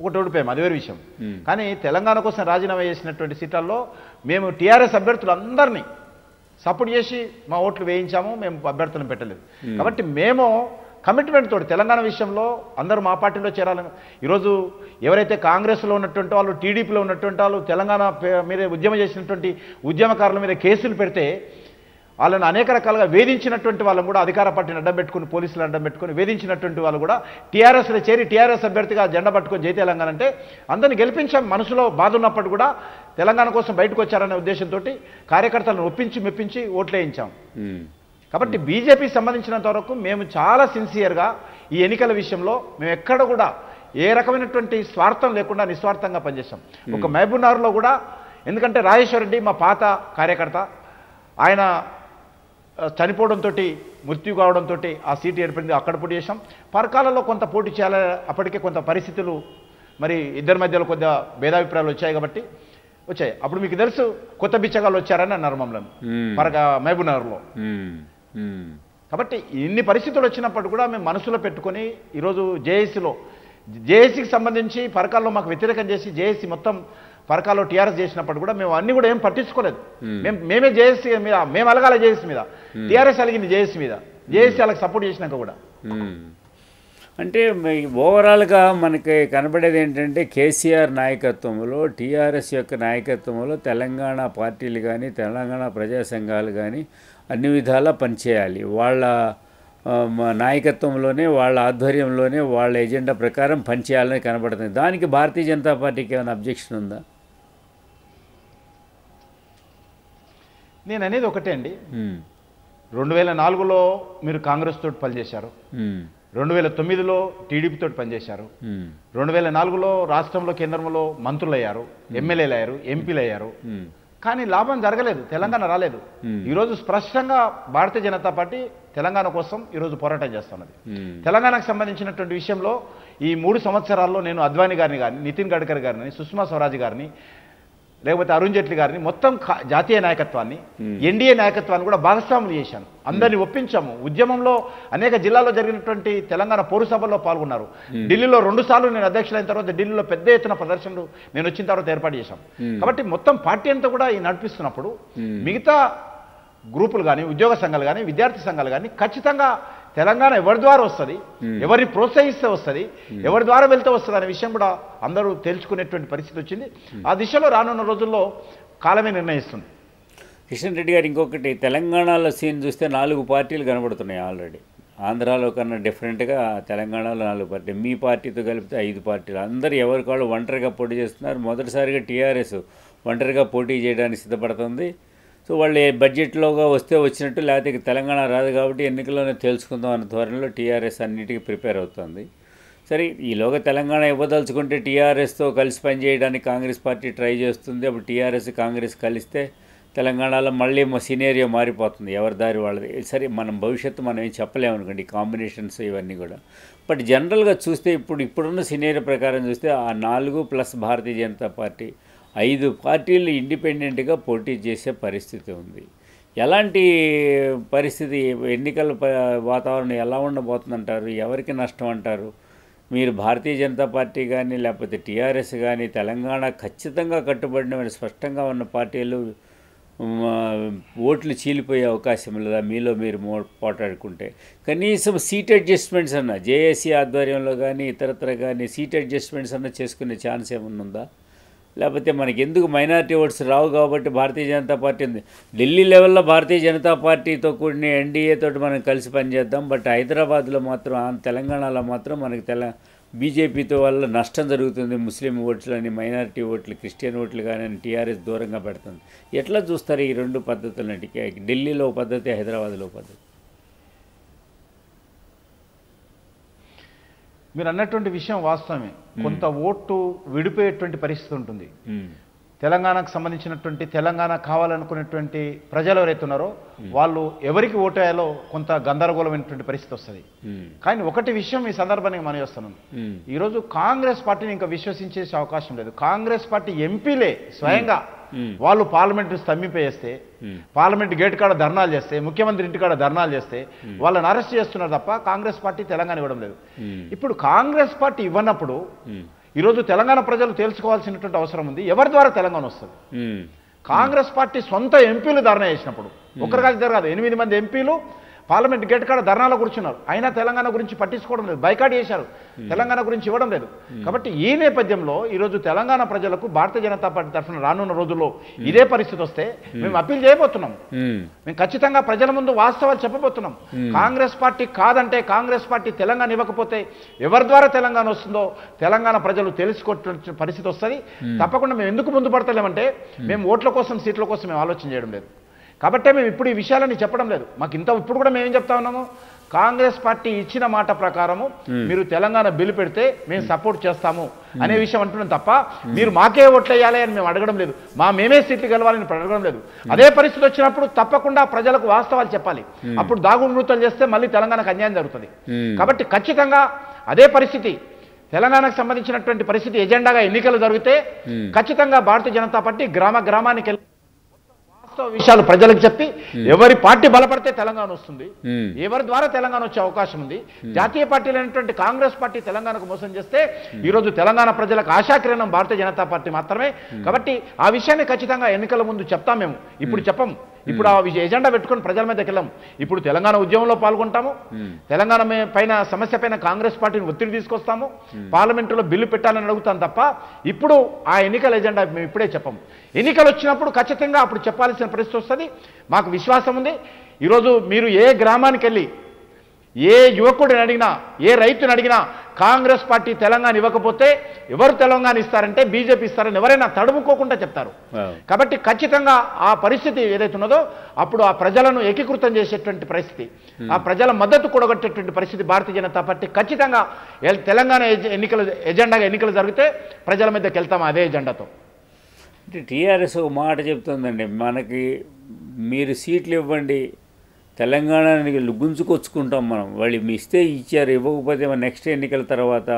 ఒకటి ఓడిపోయాం, అది వేరే విషయం. కానీ తెలంగాణ కోసం రాజీనామా చేసినటువంటి సీట్లలో మేము టీఆర్ఎస్ అభ్యర్థులందరినీ సపోర్ట్ చేసి మా ఓట్లు వేయించాము, మేము అభ్యర్థులను పెట్టలేదు. కాబట్టి మేము కమిట్మెంట్ తోటి తెలంగాణ విషయంలో అందరూ మా పార్టీలో చేరాలని. ఈరోజు ఎవరైతే కాంగ్రెస్లో ఉన్నటువంటి వాళ్ళు, టీడీపీలో ఉన్నటువంటి వాళ్ళు తెలంగాణ మీద ఉద్యమం చేసినటువంటి ఉద్యమకారుల మీద కేసులు పెడితే వాళ్ళని అనేక రకాలుగా వేధించినటువంటి వాళ్ళని కూడా అధికార పార్టీని అడ్డం పెట్టుకుని, పోలీసులు అడ్డం పెట్టుకుని వేధించినటువంటి వాళ్ళు కూడా టీఆర్ఎస్లో చేరి టీఆర్ఎస్ అభ్యర్థిగా జెండా పట్టుకొని జై తెలంగాణ అంటే అందరిని గెలిపించాం. మనసులో బాధ ఉన్నప్పుడు కూడా తెలంగాణ కోసం బయటకు వచ్చారనే ఉద్దేశంతో కార్యకర్తలను ఒప్పించి మెప్పించి ఓట్లు వేయించాం. కాబట్టి బీజేపీకి సంబంధించినంత వరకు మేము చాలా సిన్సియర్గా ఈ ఎన్నికల విషయంలో మేము ఎక్కడ కూడా ఏ రకమైనటువంటి స్వార్థం లేకుండా నిస్వార్థంగా పనిచేశాం. ఒక మహబూబ్ నగర్లో కూడా, ఎందుకంటే రాజేశ్వర రెడ్డి మా పాత కార్యకర్త, ఆయన చనిపోవడంతో మృత్యు కావడంతో ఆ సీటు ఏర్పడింది, అక్కడ పోటీ చేశాం. పరకాలలో కొంత పోటీ చేయాలి, అప్పటికే కొంత పరిస్థితులు మరి ఇద్దరి మధ్యలో కొద్దిగా భేదాభిప్రాయాలు వచ్చాయి కాబట్టి వచ్చాయి. అప్పుడు మీకు తెలుసు కొత్త బిచ్చగాళ్ళు వచ్చారని అన్నారు మమ్మల్ని మహబూబ్ నగర్లో. కాబట్టి ఇన్ని పరిస్థితులు వచ్చినప్పుడు కూడా మేము మనసులో పెట్టుకొని ఈరోజు జేఏసీకి సంబంధించి పరకాల్లో మాకు వ్యతిరేకం చేసి జేఏసీ మొత్తం పరకాల్లో టీఆర్ఎస్ చేసినప్పుడు కూడా మేము అన్ని కూడా ఏం పట్టించుకోలేదు. మేమే జేఏసీ మీద మేము అలగాల జేఏసీ మీద, టీఆర్ఎస్ అలిగింది జేఏసీ మీద, జేఏసీ వాళ్ళకి సపోర్ట్ చేసినాక కూడా. అంటే ఓవరాల్గా మనకి కనబడేది ఏంటంటే కేసీఆర్ నాయకత్వంలో, టీఆర్ఎస్ యొక్క నాయకత్వంలో తెలంగాణ పార్టీలు కానీ తెలంగాణ ప్రజా సంఘాలు కానీ అన్ని విధాలా పనిచేయాలి. వాళ్ళ నాయకత్వంలోనే, వాళ్ళ ఆధ్వర్యంలోనే, వాళ్ళ ఎజెండా ప్రకారం పనిచేయాలని కనబడుతుంది. దానికి భారతీయ జనతా పార్టీకి ఏమైనా అబ్జెక్షన్ ఉందా? నేను అనేది ఒకటే అండి, 2004లో మీరు కాంగ్రెస్ తోటి పనిచేశారు, 2009లో టీడీపీతో పనిచేశారు, 2004లో రాష్ట్రంలో కేంద్రంలో మంత్రులు అయ్యారు, ఎమ్మెల్యేలు అయ్యారు, ఎంపీలు అయ్యారు. కానీ లాభం జరగలేదు, తెలంగాణ రాలేదు. ఈరోజు స్పష్టంగా భారతీయ జనతా పార్టీ తెలంగాణ కోసం ఈరోజు పోరాటం చేస్తున్నది. తెలంగాణకు సంబంధించినటువంటి విషయంలో ఈ 3 సంవత్సరాల్లో నేను అద్వానీ గారిని కానీ, నితిన్ గడ్కరీ గారిని, సుష్మా స్వరాజ్ గారిని, లేకపోతే అరుణ్ జైట్లీ గారిని, మొత్తం జాతీయ నాయకత్వాన్ని, ఎన్డీఏ నాయకత్వాన్ని కూడా భాగస్వాములు చేశాను. అందరినీ ఒప్పించాము. ఉద్యమంలో అనేక జిల్లాల్లో జరిగినటువంటి తెలంగాణ పౌర సభల్లో పాల్గొన్నారు. ఢిల్లీలో 2 సార్లు నేను అధ్యక్షులైన తర్వాత ఢిల్లీలో పెద్ద ఎత్తున ప్రదర్శనలు నేను వచ్చిన తర్వాత ఏర్పాటు చేశాం. కాబట్టి మొత్తం పార్టీ అంతా కూడా ఈ నడిపిస్తున్నప్పుడు మిగతా గ్రూపులు కానీ, ఉద్యోగ సంఘాలు కానీ, విద్యార్థి సంఘాలు కానీ ఖచ్చితంగా తెలంగాణ ఎవరి ద్వారా వస్తుంది, ఎవరిని ప్రోత్సహిస్తే వస్తుంది, ఎవరి ద్వారా వెళ్తే వస్తుంది అనే విషయం కూడా అందరూ తెలుసుకునేటువంటి పరిస్థితి వచ్చింది. ఆ దిశలో రానున్న రోజుల్లో కాలమే నిర్ణయిస్తుంది. కిషన్ రెడ్డి గారు, ఇంకొకటి, తెలంగాణలో సీన్ చూస్తే 4 పార్టీలు కనబడుతున్నాయి ఆల్రెడీ. ఆంధ్రాలో కన్నా డిఫరెంట్గా తెలంగాణలో 4 పార్టీలు, మీ పార్టీతో కలిపితే 5 పార్టీలు. అందరూ ఎవరికి వాళ్ళు ఒంటరిగా పోటీ చేస్తున్నారు. మొదటిసారిగా టీఆర్ఎస్ ఒంటరిగా పోటీ చేయడానికి సిద్ధపడుతుంది. సో వాళ్ళు బడ్జెట్లోగా వస్తే వచ్చినట్టు, లేకపోతే తెలంగాణ రాదు కాబట్టి ఎన్నికల్లోనే తెలుసుకుందాం అన్న ధోరణిలో టీఆర్ఎస్ అన్నిటికీ ప్రిపేర్ అవుతుంది. సరే ఈలోగా తెలంగాణ ఇవ్వదలుచుకుంటే టీఆర్ఎస్తో కలిసి పనిచేయడానికి కాంగ్రెస్ పార్టీ ట్రై చేస్తుంది. అప్పుడు టీఆర్ఎస్ కాంగ్రెస్ కలిస్తే తెలంగాణలో మళ్ళీ సినేరియో మారిపోతుంది, ఎవరి దారి వాళ్ళది. సరే మనం భవిష్యత్తు మనం ఏం చెప్పలేము అనుకోండి, కాంబినేషన్స్ ఇవన్నీ కూడా. బట్ జనరల్గా చూస్తే ఇప్పుడున్న సినేరియో ప్రకారం చూస్తే ఆ 4 ప్లస్ భారతీయ జనతా పార్టీ 5 పార్టీలు ఇండిపెండెంట్గా పోటీ చేసే పరిస్థితి ఉంది. ఎలాంటి పరిస్థితి, ఎన్నికల వాతావరణం ఎలా ఉండబోతుందంటారు? ఎవరికి నష్టం అంటారు? మీరు భారతీయ జనతా పార్టీ కానీ లేకపోతే టీఆర్ఎస్ కానీ తెలంగాణ ఖచ్చితంగా కట్టుబడిన స్పష్టంగా ఉన్న పార్టీలు ఓట్లు చీలిపోయే అవకాశం లేదా? మీలో మీరు పోటాడుకుంటే కనీసం సీట్ అడ్జస్ట్మెంట్స్ అన్న జేఏసీ ఆధ్వర్యంలో కానీ ఇతరత్ర కానీ సీట్ అడ్జస్ట్మెంట్స్ అన్న చేసుకునే ఛాన్స్ ఏమన్నా ఉందా? లేకపోతే మనకి ఎందుకు మైనారిటీ ఓట్స్ రావు కాబట్టి భారతీయ జనతా పార్టీ ఉంది. ఢిల్లీ లెవెల్లో భారతీయ జనతా పార్టీతో కూడిన ఎన్డీఏ తోటి మనం కలిసి పనిచేద్దాం. బట్ హైదరాబాద్లో మాత్రం తెలంగాణలో మాత్రం మనకి బీజేపీతో వల్ల నష్టం జరుగుతుంది. ముస్లిం ఓట్లు అని, మైనారిటీ ఓట్లు, క్రిస్టియన్ ఓట్లు కానీ టీఆర్ఎస్ దూరంగా పెడుతుంది. ఎట్లా చూస్తారు ఈ 2 పద్ధతులని? ఢిల్లీలో పద్ధతి, హైదరాబాద్లో పద్ధతి. మీరు అన్నటువంటి విషయం వాస్తవమే. కొంత ఓటు విడిపోయేటువంటి పరిస్థితి ఉంటుంది. తెలంగాణకు సంబంధించినటువంటి తెలంగాణ కావాలనుకునేటువంటి ప్రజలు ఎవరైతే ఉన్నారో వాళ్ళు ఎవరికి ఓటేయాలో కొంత గందరగోళమైనటువంటి పరిస్థితి వస్తుంది. కానీ ఒకటి విషయం ఈ సందర్భానికి మనం చేస్తున్నాను, ఈరోజు కాంగ్రెస్ పార్టీని ఇంకా విశ్వసించే అవకాశం లేదు. కాంగ్రెస్ పార్టీ ఎంపీలే స్వయంగా వాళ్ళు పార్లమెంట్ స్తంభింపేస్తే, పార్లమెంట్ గేట్ కాడ ధర్నాలు చేస్తే, ముఖ్యమంత్రి ఇంటి కాడ ధర్నాలు చేస్తే వాళ్ళని అరెస్ట్ చేస్తున్నారు తప్ప కాంగ్రెస్ పార్టీ తెలంగాణ ఇవ్వడం లేదు. ఇప్పుడు కాంగ్రెస్ పార్టీ ఇవ్వనప్పుడు ఈరోజు తెలంగాణ ప్రజలు తెలుసుకోవాల్సినటువంటి అవసరం ఉంది, ఎవరి ద్వారా తెలంగాణ వస్తుంది. కాంగ్రెస్ పార్టీ సొంత ఎంపీలు ధర్నా చేసినప్పుడు, ఒకరు కాదు ఇద్దరు కాదు, 8 మంది ఎంపీలు పార్లమెంట్ గేట్ కాడ ధర్నాలో కూర్చున్నారు. అయినా తెలంగాణ గురించి పట్టించుకోవడం లేదు, బైకాట్ చేశారు, తెలంగాణ గురించి ఇవ్వడం లేదు. కాబట్టి ఈ నేపథ్యంలో ఈరోజు తెలంగాణ ప్రజలకు భారతీయ జనతా పార్టీ తరఫున రానున్న రోజుల్లో ఇదే పరిస్థితి వస్తే మేము అప్పీల్ చేయబోతున్నాం. మేము ఖచ్చితంగా ప్రజల ముందు వాస్తవాలు చెప్పబోతున్నాం. కాంగ్రెస్ పార్టీ కాదంటే, కాంగ్రెస్ పార్టీ తెలంగాణ ఇవ్వకపోతే ఎవరి ద్వారా తెలంగాణ వస్తుందో తెలంగాణ ప్రజలు తెలుసుకోవటువంటి పరిస్థితి వస్తుంది. తప్పకుండా మేము ఎందుకు ముందు పడతలేమంటే మేము ఓట్ల కోసం, సీట్ల కోసం మేము ఆలోచన చేయడం లేదు. కాబట్టే మేము ఇప్పుడు ఈ విషయాలని చెప్పడం లేదు. మాకు ఇప్పుడు కూడా మేమేం చెప్తా ఉన్నాము, కాంగ్రెస్ పార్టీ ఇచ్చిన మాట ప్రకారము మీరు తెలంగాణ బిల్లు పెడితే మేము సపోర్ట్ చేస్తాము అనే విషయం అంటున్నాం తప్ప మీరు మాకే ఓట్లు వేయాలి అని మేము అడగడం లేదు, మేమే సీట్లు గెలవాలని అడగడం లేదు. అదే పరిస్థితి వచ్చినప్పుడు తప్పకుండా ప్రజలకు వాస్తవాలు చెప్పాలి. అప్పుడు దాగుడుమూతలు చేస్తే మళ్ళీ తెలంగాణకు అన్యాయం జరుగుతుంది. కాబట్టి ఖచ్చితంగా అదే పరిస్థితి తెలంగాణకు సంబంధించినటువంటి పరిస్థితి ఎజెండాగా ఎన్నికలు జరిగితే ఖచ్చితంగా భారతీయ జనతా పార్టీ గ్రామానికి విషయాలు ప్రజలకు చెప్పి ఎవరి పార్టీ బలపడితే తెలంగాణ వస్తుంది, ఎవరి ద్వారా తెలంగాణ వచ్చే అవకాశం ఉంది. జాతీయ పార్టీలైనటువంటి కాంగ్రెస్ పార్టీ తెలంగాణకు మోసం చేస్తే ఈరోజు తెలంగాణ ప్రజలకు ఆశాకిరణం భారతీయ జనతా పార్టీ మాత్రమే. కాబట్టి ఆ విషయాన్ని ఖచ్చితంగా ఎన్నికల ముందు చెప్తాం. మేము ఇప్పుడు చెప్పము, ఇప్పుడు ఆ ఎజెండా పెట్టుకొని ప్రజల మీదకి వెళ్ళాం. ఇప్పుడు తెలంగాణ ఉద్యమంలో పాల్గొంటాము, తెలంగాణ పైన సమస్య పైన కాంగ్రెస్ పార్టీని ఒత్తిడి తీసుకొస్తాము, పార్లమెంటులో బిల్లు పెట్టాలని అడుగుతాం తప్ప ఇప్పుడు ఆ ఎన్నికల ఎజెండా మేము ఇప్పుడే చెప్పము. ఎన్నికలు వచ్చినప్పుడు ఖచ్చితంగా అప్పుడు చెప్పాల్సిన పరిస్థితి వస్తుంది. మాకు విశ్వాసం ఉంది. ఈరోజు మీరు ఏ గ్రామానికి వెళ్ళి ఏ యువకుడిని అడిగినా, ఏ రైతుని అడిగినా కాంగ్రెస్ పార్టీ తెలంగాణ ఇవ్వకపోతే ఎవరు తెలంగాణ ఇస్తారంటే బీజేపీ ఇస్తారని ఎవరైనా తడుముకోకుండా చెప్తారు. కాబట్టి ఖచ్చితంగా ఆ పరిస్థితి ఏదైతే ఉన్నదో అప్పుడు ఆ ప్రజలను ఏకీకృతం చేసేటువంటి పరిస్థితి, ఆ ప్రజల మద్దతు కూడగట్టేటువంటి పరిస్థితి భారతీయ జనతా పార్టీ ఖచ్చితంగా తెలంగాణ ఎజెండాగా ఎన్నికలు జరిగితే ప్రజల మీదకి వెళ్తాం అదే ఎజెండాతో. అంటే టీఆర్ఎస్ ఒక మాట చెప్తుందండి, మనకి మీరు సీట్లు ఇవ్వండి, తెలంగాణని గుంజుకొచ్చుకుంటాం మనం, వాళ్ళు మీ ఇస్తే ఇచ్చారు, ఇవ్వకపోతే నెక్స్ట్ ఎన్నికల తర్వాత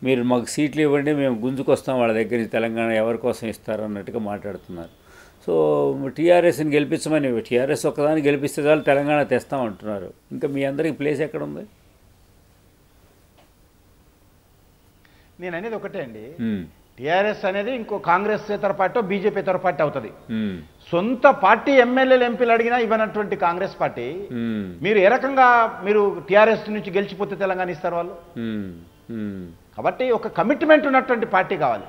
మీరు మాకు సీట్లు ఇవ్వండి, మేము గుంజుకొస్తాం వాళ్ళ దగ్గర నుంచి, తెలంగాణ ఎవరి కోసం ఇస్తారు అన్నట్టుగా మాట్లాడుతున్నారు. సో టీఆర్ఎస్ని గెలిపించమని, టీఆర్ఎస్ ఒక్కదాన్ని గెలిపిస్తే చాలు తెలంగాణ తెస్తామంటున్నారు. ఇంకా మీ అందరికి ప్లేస్ ఎక్కడ ఉంది? నేను అనేది ఒకటే అండి, టీఆర్ఎస్ అనేది ఇంకో కాంగ్రెస్ ఇతర పార్టీ బీజేపీ ఇతర పార్టీ అవుతుంది. సొంత పార్టీ ఎమ్మెల్యేలు ఎంపీలు అడిగినా ఇవ్వనటువంటి కాంగ్రెస్ పార్టీ మీరు ఏ రకంగా మీరు టీఆర్ఎస్ నుంచి గెలిచిపోతే తెలంగాణ ఇస్తారు వాళ్ళు? కాబట్టి ఒక కమిట్మెంట్ ఉన్నటువంటి పార్టీ కావాలి.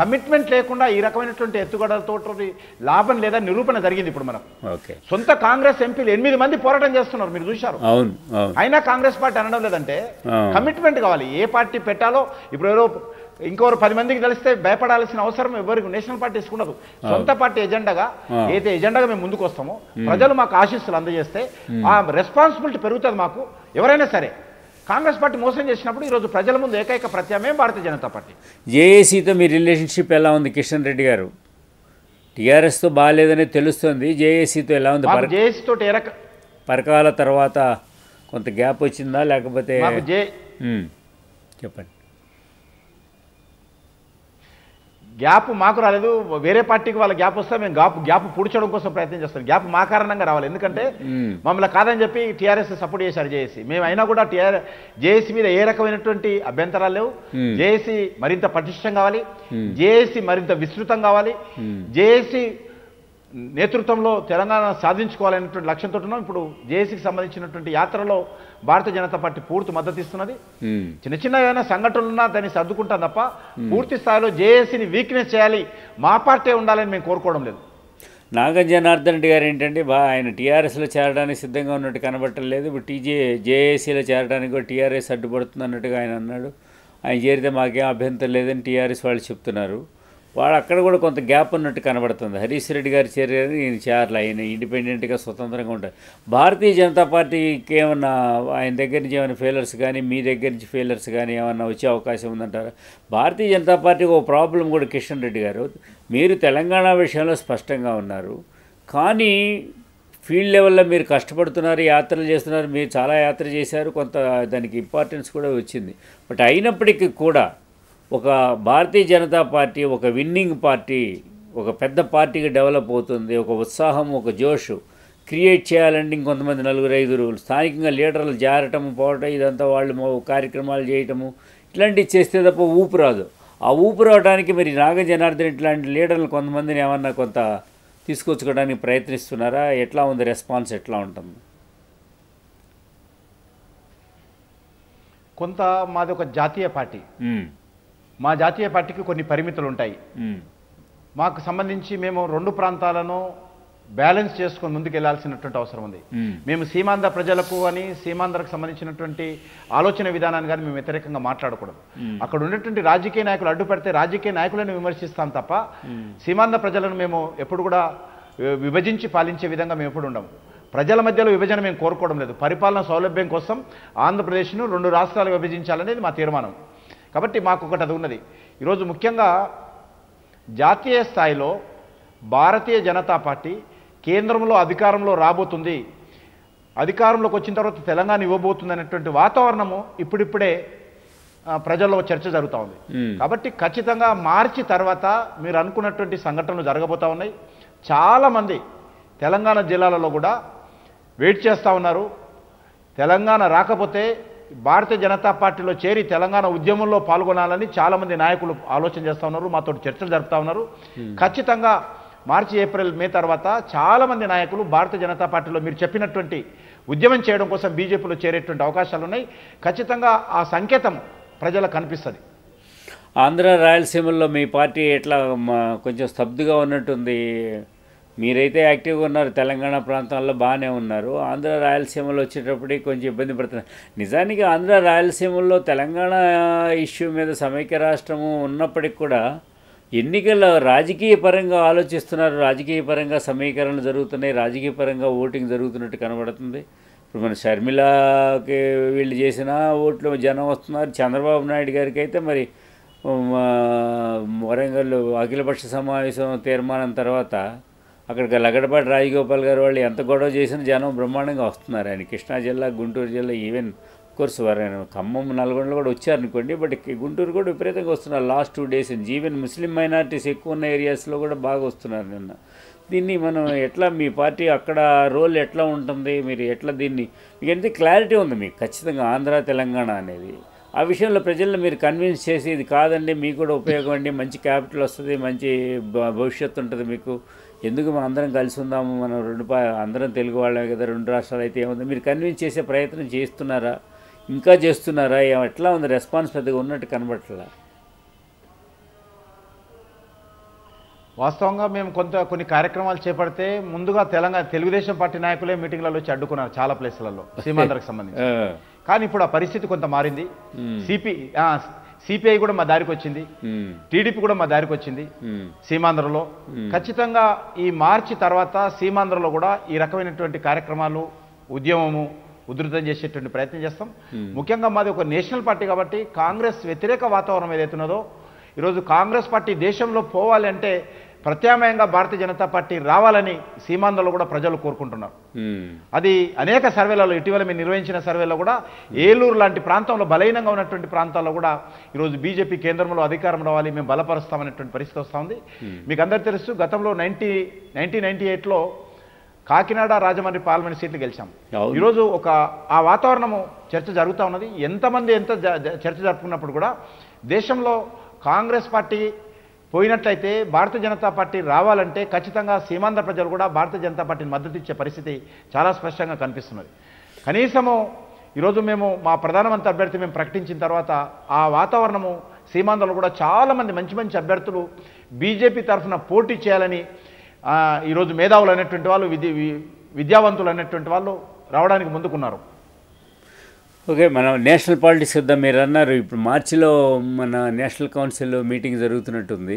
కమిట్మెంట్ లేకుండా ఈ రకమైనటువంటి ఎత్తుగడలతో లాభం లేదా నిరూపణ జరిగింది. ఇప్పుడు మనం సొంత కాంగ్రెస్ ఎంపీలు 8 మంది పోరాటం చేస్తున్నారు, మీరు చూశారు. అయినా కాంగ్రెస్ పార్టీ అనడం లేదంటే కమిట్మెంట్ కావాలి. ఏ పార్టీ పెట్టాలో ఇప్పుడు ఎవరో ఇంకొకరు 10 మందికి తెలిస్తే భయపడాల్సిన అవసరం ఎవరికి నేషనల్ పార్టీస్ ఉండదు. సొంత పార్టీ ఎజెండాగా ఏదైతే ఎజెండాగా మేము ముందుకు వస్తామో ప్రజలు మాకు ఆశీస్సులు అందజేస్తే ఆ రెస్పాన్సిబిలిటీ పెరుగుతుంది మాకు. ఎవరైనా సరే కాంగ్రెస్ పార్టీ మోసం చేసినప్పుడు ఈరోజు ప్రజల ముందు ఏకైక ప్రత్యామ్నాయం భారతీయ జనతా పార్టీ. జేఏసీతో మీ రిలేషన్షిప్ ఎలా ఉంది కిషన్ రెడ్డి గారు? టీఆర్ఎస్తో బాగాలేదని తెలుస్తుంది, జేఏసీతో ఎలా ఉంది? జేఏసీ తోటి పరకాల తర్వాత కొంత గ్యాప్ వచ్చిందా లేకపోతే? చెప్పండి. గ్యాప్ మాకు రాలేదు, వేరే పార్టీకి వాళ్ళ గ్యాప్ వస్తే మేము గ్యాప్ పూడ్చడం కోసం ప్రయత్నం చేస్తాం. గ్యాప్ మా కారణంగా రావాలి, ఎందుకంటే మమ్మల్ని కాదని చెప్పి టీఆర్ఎస్ సపోర్ట్ చేశారు జేఏసీ. మేము అయినా కూడా జేఏసీ మీద ఏ రకమైనటువంటి అభ్యంతరాలు లేవు. జేఏసీ మరింత పటిష్టం కావాలి, జేఏసీ మరింత విస్తృతం కావాలి, జేఏసీ నేతృత్వంలో తెలంగాణ సాధించుకోవాలనేటువంటి లక్ష్యంతో ఉన్నాం. ఇప్పుడు జేఏసీకి సంబంధించినటువంటి యాత్రలో భారతీయ జనతా పార్టీ పూర్తి మద్దతు ఇస్తున్నది. చిన్న చిన్న ఏమైనా సంఘటనలున్నా దాన్ని సర్దుకుంటాం తప్ప పూర్తి స్థాయిలో జేఏసీని వీక్నెస్ చేయాలి, మా పార్టీ ఉండాలని మేము కోరుకోవడం లేదు. నాగం జనార్దన్ రెడ్డి గారు ఏంటంటే ఆయన టీఆర్ఎస్లో చేరడానికి సిద్ధంగా ఉన్నట్టు కనబట్టలేదు. ఇప్పుడు జేఏసీలో చేరడానికి కూడా టీఆర్ఎస్ అడ్డుపడుతుంది అన్నట్టుగా ఆయన అన్నాడు. ఆయన చేరితే మాకేం అభ్యంతరం లేదని టీఆర్ఎస్ వాళ్ళు చెప్తున్నారు. వాడు అక్కడ కూడా కొంత గ్యాప్ ఉన్నట్టు కనబడుతుంది. హరీష్ రెడ్డి గారు చేరారు, ఈయన చేరలే, ఆయన ఇండిపెండెంట్గా స్వతంత్రంగా ఉంటారు. భారతీయ జనతా పార్టీకి ఏమన్నా ఆయన దగ్గర నుంచి ఏమైనా ఫెయిలర్స్ కానీ మీ దగ్గర నుంచి ఫెయిలర్స్ కానీ ఏమన్నా వచ్చే అవకాశం ఉందంటారా? భారతీయ జనతా పార్టీకి ఒక ప్రాబ్లం కూడా కిషన్ రెడ్డి గారు, మీరు తెలంగాణ విషయంలో స్పష్టంగా ఉన్నారు, కానీ ఫీల్డ్ లెవెల్లో మీరు కష్టపడుతున్నారు, యాత్రలు చేస్తున్నారు, మీరు చాలా యాత్ర చేశారు, కొంత దానికి ఇంపార్టెన్స్ కూడా వచ్చింది. బట్ అయినప్పటికీ కూడా ఒక భారతీయ జనతా పార్టీ ఒక విన్నింగ్ పార్టీ, ఒక పెద్ద పార్టీగా డెవలప్ అవుతుంది. ఒక ఉత్సాహం, ఒక జోష్ క్రియేట్ చేయాలంటే ఇంకొంతమంది 4-5 స్థానికంగా లీడర్లు జారటము పోవటం, ఇదంతా వాళ్ళు కార్యక్రమాలు చేయటము ఇట్లాంటివి చేస్తే తప్ప ఊపు రాదు. ఆ ఊపు రావడానికి మరి నాగ జనార్దన్ ఇట్లాంటి లీడర్లు కొంతమందిని ఏమన్నా కొంత తీసుకొచ్చుకోవడానికి ప్రయత్నిస్తున్నారా? ఎట్లా ఉంది రెస్పాన్స్, ఎట్లా ఉంటుంది? కొంత మాది ఒక జాతీయ పార్టీ, మా జాతీయ పార్టీకి కొన్ని పరిమితులు ఉంటాయి. మాకు సంబంధించి మేము 2 ప్రాంతాలను బ్యాలెన్స్ చేసుకొని ముందుకు వెళ్లాల్సినటువంటి అవసరం ఉంది. మేము సీమాంధ్ర ప్రజలకు అని సీమాంధ్రకు సంబంధించినటువంటి ఆలోచన విధానాన్ని కానీ మేము వ్యతిరేకంగా మాట్లాడకూడదు. అక్కడ ఉన్నటువంటి రాజకీయ నాయకులు అడ్డుపడితే రాజకీయ నాయకులను విమర్శిస్తాం తప్ప సీమాంధ్ర ప్రజలను మేము ఎప్పుడు కూడా విభజించి పాలించే విధంగా మేము ఎప్పుడు ఉండము. ప్రజల మధ్యలో విభజన మేము కోరుకోవడం లేదు. పరిపాలన సౌలభ్యం కోసం ఆంధ్రప్రదేశ్ను 2 రాష్ట్రాలు విభజించాలనేది మా తీర్మానం. కాబట్టి మాకు ఒకటి అది ఉన్నది. ఈరోజు ముఖ్యంగా జాతీయ స్థాయిలో భారతీయ జనతా పార్టీ కేంద్రంలో అధికారంలో రాబోతుంది, అధికారంలోకి వచ్చిన తర్వాత తెలంగాణ ఇవ్వబోతుంది అనేటువంటి వాతావరణము ఇప్పుడిప్పుడే ప్రజల్లో చర్చ జరుగుతూ ఉంది. కాబట్టి ఖచ్చితంగా మార్చి తర్వాత మీరు అనుకున్నటువంటి సంఘటనలు జరగబోతూ ఉన్నాయి. చాలామంది తెలంగాణ జిల్లాలలో కూడా వెయిట్ చేస్తూ ఉన్నారు. తెలంగాణ రాకపోతే భారతీయ జనతా పార్టీలో చేరి తెలంగాణ ఉద్యమంలో పాల్గొనాలని చాలామంది నాయకులు ఆలోచన చేస్తూ ఉన్నారు, మాతో చర్చలు జరుపుతూ ఉన్నారు. ఖచ్చితంగా మార్చి, ఏప్రిల్, మే తర్వాత చాలామంది నాయకులు భారతీయ జనతా పార్టీలో మీరు చెప్పినటువంటి ఉద్యమం చేయడం కోసం బీజేపీలో చేరేటువంటి అవకాశాలు ఉన్నాయి. ఖచ్చితంగా ఆ సంకేతం ప్రజలకు కనిపిస్తుంది. ఆంధ్ర రాయలసీమల్లో మీ పార్టీ ఎట్లా కొంచెం స్తబ్దుగా ఉన్నట్టుంది. మీరైతే యాక్టివ్గా ఉన్నారు, తెలంగాణ ప్రాంతాల్లో బాగానే ఉన్నారు. ఆంధ్ర రాయలసీమలో వచ్చేటప్పటికి కొంచెం ఇబ్బంది పడుతున్నారు. నిజానికి ఆంధ్ర రాయలసీమల్లో తెలంగాణ ఇష్యూ మీద సమైక్య రాష్ట్రము ఉన్నప్పటికి కూడా ఎన్నికల రాజకీయ పరంగా ఆలోచిస్తున్నారు, రాజకీయ పరంగా సమీకరణలు జరుగుతున్నాయి, రాజకీయ పరంగా ఓటింగ్ జరుగుతున్నట్టు కనబడుతుంది. ఇప్పుడు మన షర్మిలాకి వీళ్ళు చేసిన ఓట్లు జనం వస్తున్నారు. చంద్రబాబు నాయుడు గారికి అయితే మరి వరంగల్ అఖిలపక్ష సమావేశం తీర్మానం తర్వాత అక్కడికి లగడపాటి రాజగోపాల్ గారు వాళ్ళు ఎంత గొడవ చేసినా జనం బ్రహ్మాండంగా వస్తున్నారు. ఆయన కృష్ణా జిల్లా, గుంటూరు జిల్లా, ఈవెన్ కోర్స్ వారు ఖమ్మం, నల్గొండలో కూడా వచ్చారనుకోండి, బట్ గుంటూరు కూడా విపరీతంగా వస్తున్నారు లాస్ట్ 2 days నుంచి. ఈవెన్ ముస్లిం మైనారిటీస్ ఎక్కువ ఉన్న ఏరియాస్లో కూడా బాగా వస్తున్నారు నిన్న. దీన్ని మనం ఎట్లా, మీ పార్టీ అక్కడ రోల్ ఎట్లా ఉంటుంది, మీరు ఎట్లా దీన్ని, మీకు ఎంత క్లారిటీ ఉంది మీకు ఖచ్చితంగా ఆంధ్ర తెలంగాణ అనేది, ఆ విషయంలో ప్రజలను మీరు కన్విన్స్ చేసి ఇది కాదండి మీకు కూడా ఉపయోగం అండి, మంచి క్యాపిటల్ వస్తుంది, మంచి భవిష్యత్తు ఉంటుంది మీకు, ఎందుకు మనం అందరం కలిసి ఉందాము, మనం అందరం తెలుగు వాళ్ళే కదా, 2 రాష్ట్రాలు అయితే ఏముంది, మీరు కన్విన్స్ చేసే ప్రయత్నం చేస్తున్నారా, ఇంకా చేస్తున్నారా, ఎట్లా ఉంది రెస్పాన్స్? పెద్దగా ఉన్నట్టు కనబడట్లా. వాస్తవంగా మేము కొన్ని కార్యక్రమాలు చేపడితే ముందుగా తెలుగుదేశం పార్టీ నాయకులే మీటింగ్లలో వచ్చి అడ్డుకున్నారు చాలా ప్లేస్లలో సీమాంధ్రకు సంబంధించి. కానీ ఇప్పుడు ఆ పరిస్థితి కొంత మారింది. సిపిఐ కూడా మా దారికి వచ్చింది, టీడీపీ కూడా మా దారికి వచ్చింది సీమాంధ్రలో. ఖచ్చితంగా ఈ మార్చి తర్వాత సీమాంధ్రలో కూడా ఈ రకమైనటువంటి కార్యక్రమాలు, ఉద్యమము, ఉధృతం చేసేటువంటి ప్రయత్నం చేస్తాం. ముఖ్యంగా మాది ఒక నేషనల్ పార్టీ కాబట్టి కాంగ్రెస్ వ్యతిరేక వాతావరణం ఏదైతున్నదో ఈరోజు కాంగ్రెస్ పార్టీ దేశంలో పోవాలి అంటే ప్రత్యామ్నాయంగా భారతీయ జనతా పార్టీ రావాలని సీమాంధ్రలో కూడా ప్రజలు కోరుకుంటున్నారు. అది అనేక సర్వేలలో ఇటీవల మేము నిర్వహించిన సర్వేలో కూడా ఏలూరు లాంటి ప్రాంతంలో బలహీనంగా ఉన్నటువంటి ప్రాంతాల్లో కూడా ఈరోజు బీజేపీ కేంద్రంలో అధికారం రావాలి, మేము బలపరుస్తామనేటువంటి పరిస్థితి వస్తూ ఉంది. మీకు అందరికీ తెలుసు, గతంలో 1998లో కాకినాడ రాజమండ్రి పార్లమెంట్ సీట్లు గెలిచాం. ఈరోజు ఆ వాతావరణము చర్చ జరుగుతూ ఉన్నది. ఎంతమంది ఎంత చర్చ జరుపుకున్నప్పుడు కూడా దేశంలో కాంగ్రెస్ పార్టీ పోయినట్లయితే భారతీయ జనతా పార్టీ రావాలంటే ఖచ్చితంగా సీమాంధ్ర ప్రజలు కూడా భారతీయ జనతా పార్టీని మద్దతు ఇచ్చే పరిస్థితి చాలా స్పష్టంగా కనిపిస్తున్నది. కనీసము ఈరోజు మేము మా ప్రధానమంత్రి అభ్యర్థి మేము ప్రకటించిన తర్వాత ఆ వాతావరణము సీమాంధ్రలో కూడా చాలామంది మంచి మంచి అభ్యర్థులు బీజేపీ తరఫున పోటీ చేయాలని ఈరోజు మేధావులు అనేటువంటి వాళ్ళు విద్యావంతులు అనేటువంటి వాళ్ళు రావడానికి ముందుకున్నారు. ఓకే, మనం నేషనల్ పాలిటిక్స్ వద్దాం. మీరు అన్నారు ఇప్పుడు మార్చిలో మన నేషనల్ కౌన్సిల్ మీటింగ్ జరుగుతున్నట్టుంది.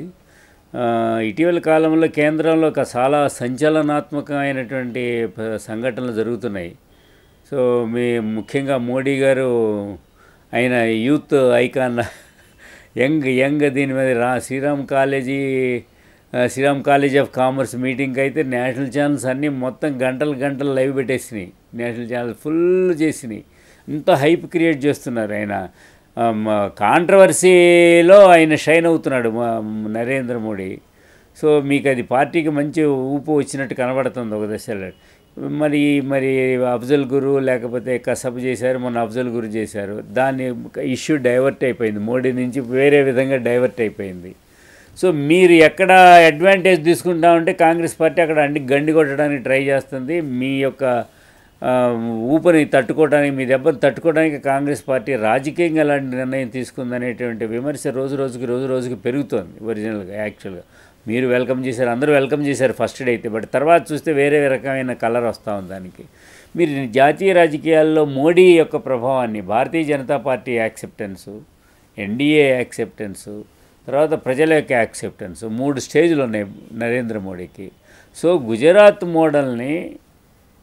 ఇటీవల కాలంలో కేంద్రంలో చాలా సంచలనాత్మకమైనటువంటి సంఘటనలు జరుగుతున్నాయి. సో ముఖ్యంగా మోడీ గారు ఆయన యూత్ ఐకాన్ యంగ్ దీని మీద శ్రీరామ్ కాలేజ్ ఆఫ్ కామర్స్ మీటింగ్కి అయితే నేషనల్ ఛానల్స్ అన్నీ మొత్తం గంటలు లైవ్ పెట్టేసినాయి. నేషనల్ ఛానల్ ఫుల్ చేసినాయి. ఇంత హైప్ క్రియేట్ చేస్తున్నారు. ఆయన కాంట్రవర్సీలో ఆయన షైన్ అవుతున్నాడు నరేంద్ర మోడీ. సో మీకు అది పార్టీకి మంచి ఊపు వచ్చినట్టు కనబడుతుంది ఒక దశలో. మరి అఫ్జల్ గురు లేకపోతే కసబ్ చేశారు, మొన్న అఫ్జల్ గురు చేశారు. దాన్ని ఇష్యూ డైవర్ట్ అయిపోయింది, మోడీ నుంచి వేరే విధంగా డైవర్ట్ అయిపోయింది. సో మీరు ఎక్కడ అడ్వాంటేజ్ తీసుకుంటామంటే కాంగ్రెస్ పార్టీ అక్కడ గండి కొట్టడానికి ట్రై చేస్తుంది. మీ యొక్క ఊపని తట్టుకోవడానికి, మీ దెబ్బను తట్టుకోవడానికి కాంగ్రెస్ పార్టీ రాజకీయంగా ఎలాంటి నిర్ణయం తీసుకుందనేటువంటి విమర్శ రోజు రోజుకి పెరుగుతోంది. ఒరిజినల్గా యాక్చువల్గా మీరు వెల్కమ్ చేశారు, అందరూ వెల్కమ్ చేశారు ఫస్ట్ డే అయితే. బట్ తర్వాత చూస్తే వేరే రకమైన కలర్ వస్తూ ఉంది దానికి. మీరు జాతీయ రాజకీయాల్లో మోడీ యొక్క ప్రభావాన్ని, భారతీయ జనతా పార్టీ యాక్సెప్టెన్సు, ఎన్డీఏ యాక్సెప్టెన్సు, తర్వాత ప్రజల యొక్క యాక్సెప్టెన్స్, 3 స్టేజ్లు ఉన్నాయి నరేంద్ర మోడీకి. సో గుజరాత్ మోడల్ని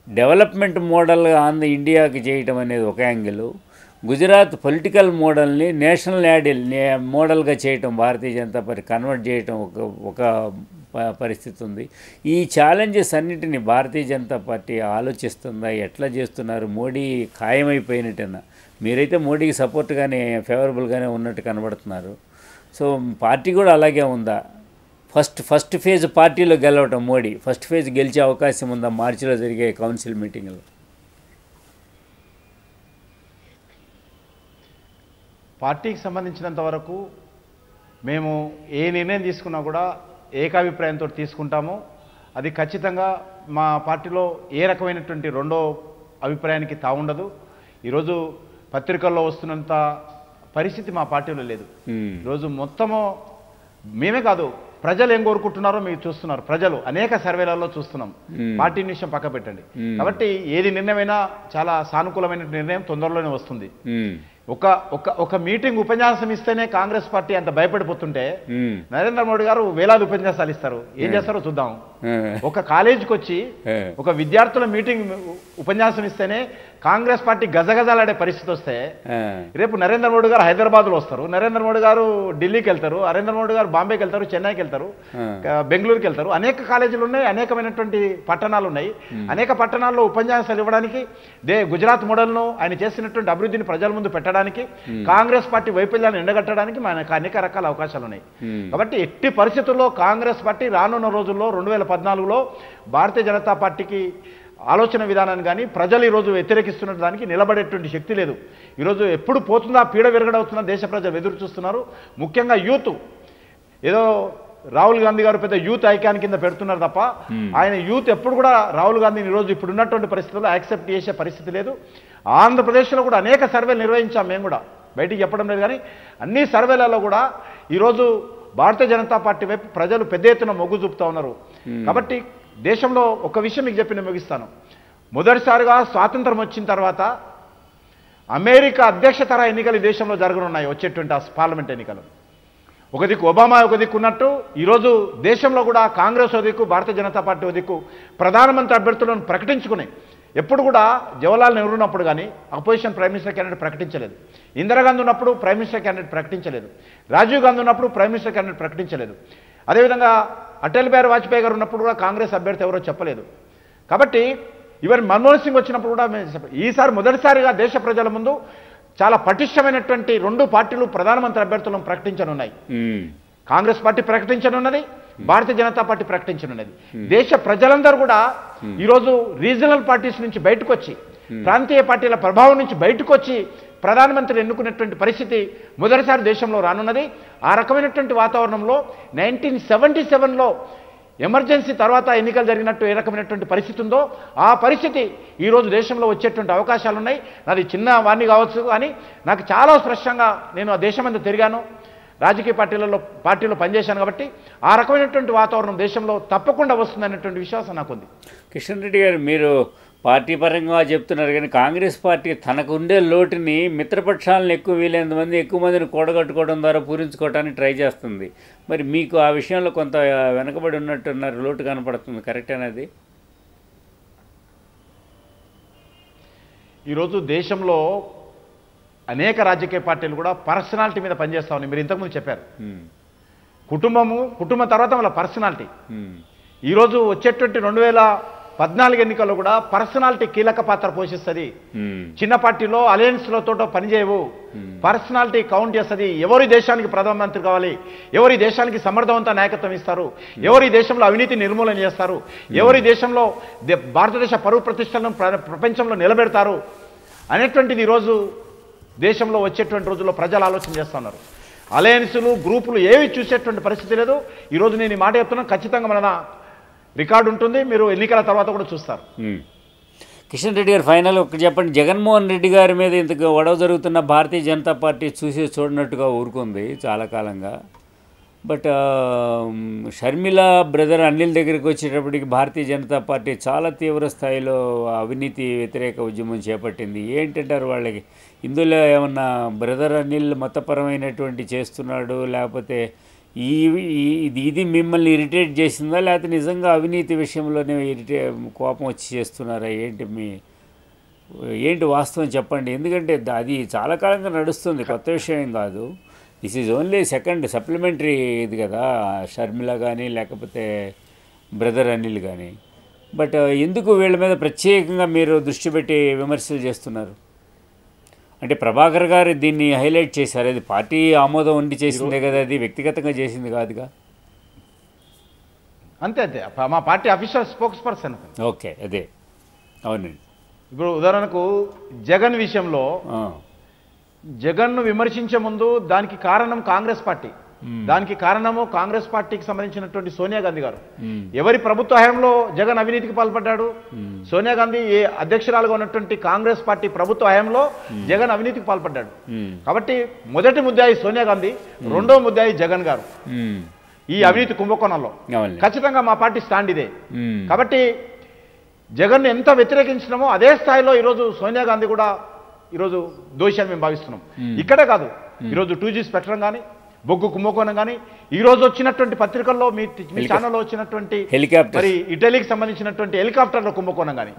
డెవలప్మెంట్ మోడల్గా ఇండియాకి చేయటం అనేది ఒక యాంగిల్, గుజరాత్ పొలిటికల్ మోడల్ని నేషనల్ మోడల్గా చేయటం, భారతీయ జనతా పార్టీ కన్వర్ట్ చేయటం ఒక పరిస్థితి ఉంది. ఈ ఛాలెంజెస్ అన్నిటిని భారతీయ జనతా పార్టీ ఆలోచిస్తుందా? ఎట్లా చేస్తున్నారు? మోడీ ఖాయమైపోయినట్టేనా? మీరైతే మోడీకి సపోర్ట్గానే ఫేవరబుల్గానే ఉన్నట్టు కనబడుతున్నారు. సో పార్టీ కూడా అలాగే ఉందా? ఫస్ట్ ఫేజ్ పార్టీలో గెలవటం మోడీ ఫస్ట్ ఫేజ్ గెలిచే అవకాశం ఉందా మార్చిలో జరిగే కౌన్సిల్ మీటింగ్లో? పార్టీకి సంబంధించినంత వరకు మేము ఏ నిర్ణయం తీసుకున్నా కూడా ఏకాభిప్రాయంతో తీసుకుంటాము. అది ఖచ్చితంగా మా పార్టీలో ఏ రకమైనటువంటి రెండో అభిప్రాయానికి తావుండదు. ఈరోజు పత్రికల్లో వస్తున్నంత పరిస్థితి మా పార్టీలో లేదు. ఈరోజు మొత్తము మేమే కాదు, ప్రజలు ఏం కోరుకుంటున్నారో మీరు చూస్తున్నారు. ప్రజలు అనేక సర్వేలలో చూస్తున్నాం. పార్టీ విషయం పక్క పెట్టండి. కాబట్టి ఏది నిర్ణయమైనా చాలా సానుకూలమైన నిర్ణయం తొందరలోనే వస్తుంది. ఒక మీటింగ్ ఉపన్యాసం ఇస్తేనే కాంగ్రెస్ పార్టీ అంత భయపడిపోతుంటే నరేంద్ర మోడీ గారు వేలాది ఉపన్యాసాలు ఇస్తారు. ఏం చేస్తారో చూద్దాం. ఒక కాలేజీకి వచ్చి ఒక విద్యార్థుల మీటింగ్ ఉపన్యాసం ఇస్తేనే కాంగ్రెస్ పార్టీ గజగజలాడే పరిస్థితి వస్తే రేపు నరేంద్ర మోడీ గారు హైదరాబాద్లో వస్తారు, నరేంద్ర మోడీ గారు ఢిల్లీకి వెళ్తారు, నరేంద్ర మోడీ గారు బాంబేకి వెళ్తారు, చెన్నైకి వెళ్తారు, బెంగళూరుకి వెళ్తారు. అనేక కాలేజీలు ఉన్నాయి, అనేకమైనటువంటి పట్టణాలు ఉన్నాయి. అనేక పట్టణాల్లో ఉపన్యాసాలు ఇవ్వడానికి, గుజరాత్ మోడల్ను ఆయన చేసినటువంటి అభివృద్ధిని ప్రజల ముందు పెట్టడానికి, కాంగ్రెస్ పార్టీ వైఫల్యాన్ని ఎండగట్టడానికి మనకు అనేక రకాల అవకాశాలు ఉన్నాయి. కాబట్టి ఎట్టి పరిస్థితుల్లో కాంగ్రెస్ పార్టీ రానున్న రోజుల్లో 2014లో భారతీయ జనతా పార్టీకి ఆలోచన విధానాన్ని కానీ ప్రజలు ఈరోజు వ్యతిరేకిస్తున్న దానికి నిలబడేటువంటి శక్తి లేదు. ఈరోజు ఎప్పుడు పోతుందా పీడ విరగడవుతున్నా దేశ ప్రజలు ఎదురు చూస్తున్నారు. ముఖ్యంగా యూత్ ఏదో రాహుల్ గాంధీ గారు పెద్ద యూత్ ఐకాన్ కింద పెడుతున్నారు తప్ప ఆయన యూత్ ఎప్పుడు కూడా రాహుల్ గాంధీని ఈరోజు ఇప్పుడు ఉన్నటువంటి పరిస్థితుల్లో యాక్సెప్ట్ చేసే పరిస్థితి లేదు. ఆంధ్రప్రదేశ్లో కూడా అనేక సర్వేలు నిర్వహించాం, మేము కూడా బయటికి చెప్పడం లేదు. కానీ అన్ని సర్వేలలో కూడా ఈరోజు భారతీయ జనతా పార్టీ వైపు ప్రజలు పెద్ద ఎత్తున మొగ్గు చూపుతూ ఉన్నారు. కాబట్టి దేశంలో ఒక విషయం మీకు చెప్పి నేను ముగిస్తాను. మొదటిసారిగా స్వాతంత్రం వచ్చిన తర్వాత అమెరికా అధ్యక్షతర ఎన్నికలు ఈ దేశంలో జరగనున్నాయి. వచ్చేటువంటి పార్లమెంట్ ఎన్నికలు ఒక దిక్కు ఒబామా ఒక దిక్కు ఉన్నట్టు ఈరోజు దేశంలో కూడా కాంగ్రెస్ దిక్కు, భారతీయ జనతా పార్టీ దిక్కు ప్రధానమంత్రి అభ్యర్థులను ప్రకటించుకుని ఎప్పుడు కూడా జవహర్లాల్ నెహ్రూ ఉన్నప్పుడు కానీ అపోజిషన్ ప్రైమ్ మినిస్టర్ క్యాండిడేట్ ప్రకటించలేదు. ఇందిరాగాంధీ ఉన్నప్పుడు ప్రైమ్ మినిస్టర్ క్యాండిడేట్ ప్రకటించలేదు. రాజీవ్ గాంధీ ఉన్నప్పుడు ప్రైమ్ మినిస్టర్ క్యాండిడేట్ ప్రకటించలేదు. అదేవిధంగా అటల్ బిహారీ వాజ్పేయి గారు ఉన్నప్పుడు కూడా కాంగ్రెస్ అభ్యర్థి ఎవరో చెప్పలేదు. కాబట్టి ఈవెన్ మన్మోహన్ సింగ్ వచ్చినప్పుడు కూడా ఈసారి మొదటిసారిగా దేశ ప్రజల ముందు చాలా పటిష్టమైనటువంటి 2 పార్టీలు ప్రధానమంత్రి అభ్యర్థులను ప్రకటించనున్నాయి. Congress party ప్రకటించనున్నది, Bharatiya Janata party ప్రకటించనున్నది. దేశ ప్రజలందరూ కూడా ఈరోజు రీజనల్ పార్టీస్ నుంచి బయటకు వచ్చి, ప్రాంతీయ పార్టీల ప్రభావం నుంచి బయటకు వచ్చి ప్రధానమంత్రి ఎన్నుకునేటువంటి పరిస్థితి మొదటిసారి దేశంలో రానున్నది. ఆ రకమైనటువంటి వాతావరణంలో 1977లో ఎమర్జెన్సీ తర్వాత ఎన్నికలు జరిగినట్టు ఏ రకమైనటువంటి పరిస్థితి ఉందో ఆ పరిస్థితి ఈరోజు దేశంలో వచ్చేటువంటి అవకాశాలు ఉన్నాయి. నాది చిన్న వాణి కావచ్చు, కానీ నాకు చాలా స్పష్టంగా నేను ఆ దేశమంతా తిరిగాను, రాజకీయ పార్టీలో పనిచేశాను. కాబట్టి ఆ రకమైనటువంటి వాతావరణం దేశంలో తప్పకుండా వస్తుందనేటువంటి విశ్వాసం నాకుంది. కిషన్ రెడ్డి గారు, మీరు పార్టీ పరంగా చెప్తున్నారు కానీ కాంగ్రెస్ పార్టీ తనకు ఉండే లోటుని మిత్రపక్షాలను ఎక్కువ మందిని కూడగట్టుకోవడం ద్వారా పూరించుకోవడానికి ట్రై చేస్తుంది. మరి మీకు ఆ విషయంలో కొంత వెనకబడి ఉన్నట్టున్నారు, లోటు కనపడుతుంది, కరెక్ట్ అనేది? ఈరోజు దేశంలో అనేక రాజకీయ పార్టీలు కూడా పర్సనాలిటీ మీద పనిచేస్తా ఉన్నాయి. మీరు ఇంతకుముందు చెప్పారు, కుటుంబం తర్వాత వాళ్ళ పర్సనాలిటీ. ఈరోజు వచ్చేటువంటి 2014 ఎన్నికల్లో కూడా పర్సనాలిటీ కీలక పాత్ర పోషిస్తుంది. చిన్న పార్టీలో అలయన్స్లతో పనిచేయవు, పర్సనాలిటీ కౌంట్ చేస్తుంది. ఎవరి దేశానికి ప్రధానమంత్రి కావాలి, ఎవరి దేశానికి సమర్థవంత నాయకత్వం ఇస్తారు, ఎవరి దేశంలో అవినీతి నిర్మూలన చేస్తారు, ఎవరి దేశంలో భారతదేశ పరువు ప్రతిష్టలను ప్రపంచంలో నిలబెడతారు అనేటువంటిది ఈరోజు దేశంలో వచ్చేటువంటి రోజుల్లో ప్రజలు ఆలోచన చేస్తున్నారు. అలయన్సులు గ్రూపులు ఏవి చూసేటువంటి పరిస్థితి లేదు. ఈరోజు నేను ఈ మాట చెప్తున్నాను, ఖచ్చితంగా మన రికార్డు ఉంటుంది, మీరు ఎన్నికల తర్వాత కూడా చూస్తారు. కిషన్ రెడ్డి గారు, ఫైనల్ ఒకటి చెప్పండి. జగన్మోహన్ రెడ్డి గారి మీద ఇంత గొడవ జరుగుతున్న భారతీయ జనతా పార్టీ చూడనట్టుగా ఊరుకుంది చాలా కాలంగా. బట్ షర్మిల బ్రదర్ అనిల్ దగ్గరికి వచ్చేటప్పటికి భారతీయ జనతా పార్టీ చాలా తీవ్ర స్థాయిలో అవినీతి వ్యతిరేక ఉద్యమం చేపట్టింది. ఏంటంటారు వాళ్ళకి? ఇందులో ఏమన్నా బ్రదర్ అనిల్ మతపరమైనటువంటి చేస్తున్నాడు, లేకపోతే ఇది మిమ్మల్ని ఇరిటేట్ చేసిందా, లేకపోతే నిజంగా అవినీతి విషయంలోనే కోపం వచ్చి చేస్తున్నారా? ఏంటి వాస్తవం చెప్పండి. ఎందుకంటే అది చాలా కాలంగా నడుస్తుంది, కొత్త విషయం ఏం కాదు. This is only second supplementary ఇది కదా, షర్మిల కానీ లేకపోతే బ్రదర్ అనిల్ కానీ. బట్ ఎందుకు వీళ్ళ మీద ప్రత్యేకంగా మీరు దృష్టి పెట్టి విమర్శలు చేస్తున్నారు? అంటే ప్రభాకర్ గారు దీన్ని హైలైట్ చేశారు, అది పార్టీ ఆమోదం ఉండి చేసిందే కదా, అది వ్యక్తిగతంగా చేసింది కాదుగా. అంతే మా party official spokes person. Okay, అదే అవునండి. ఇప్పుడు ఉదాహరణకు జగన్ విషయంలో జగన్ను విమర్శించే ముందు దానికి కారణం కాంగ్రెస్ పార్టీ, దానికి కారణము కాంగ్రెస్ పార్టీకి సంబంధించినటువంటి సోనియా గాంధీ గారు. ఎవరి ప్రభుత్వ హయాంలో జగన్ అవినీతికి పాల్పడ్డాడు? సోనియా గాంధీ అధ్యక్షురాలుగా ఉన్నటువంటి కాంగ్రెస్ పార్టీ ప్రభుత్వ హయాంలో జగన్ అవినీతికి పాల్పడ్డాడు. కాబట్టి మొదటి ముద్దాయి సోనియా గాంధీ, రెండో ముద్దాయి జగన్ గారు ఈ అవినీతి కుంభకోణంలో. ఖచ్చితంగా మా పార్టీ స్టాండ్ ఇదే. కాబట్టి జగన్ ఎంత వ్యతిరేకించినామో అదే స్థాయిలో ఈరోజు సోనియా గాంధీ కూడా ఈరోజు దోషి అని మేము భావిస్తున్నాం. ఇక్కడే కాదు, ఈరోజు 2G స్పెక్ట్రం కానీ, బొగ్గు కుంభకోణం కానీ, ఈరోజు వచ్చినటువంటి పత్రికల్లో మీ ఛానల్లో వచ్చినటువంటి మరి ఇటలీకి సంబంధించినటువంటి హెలికాప్టర్ల కుంభకోణం కానీ,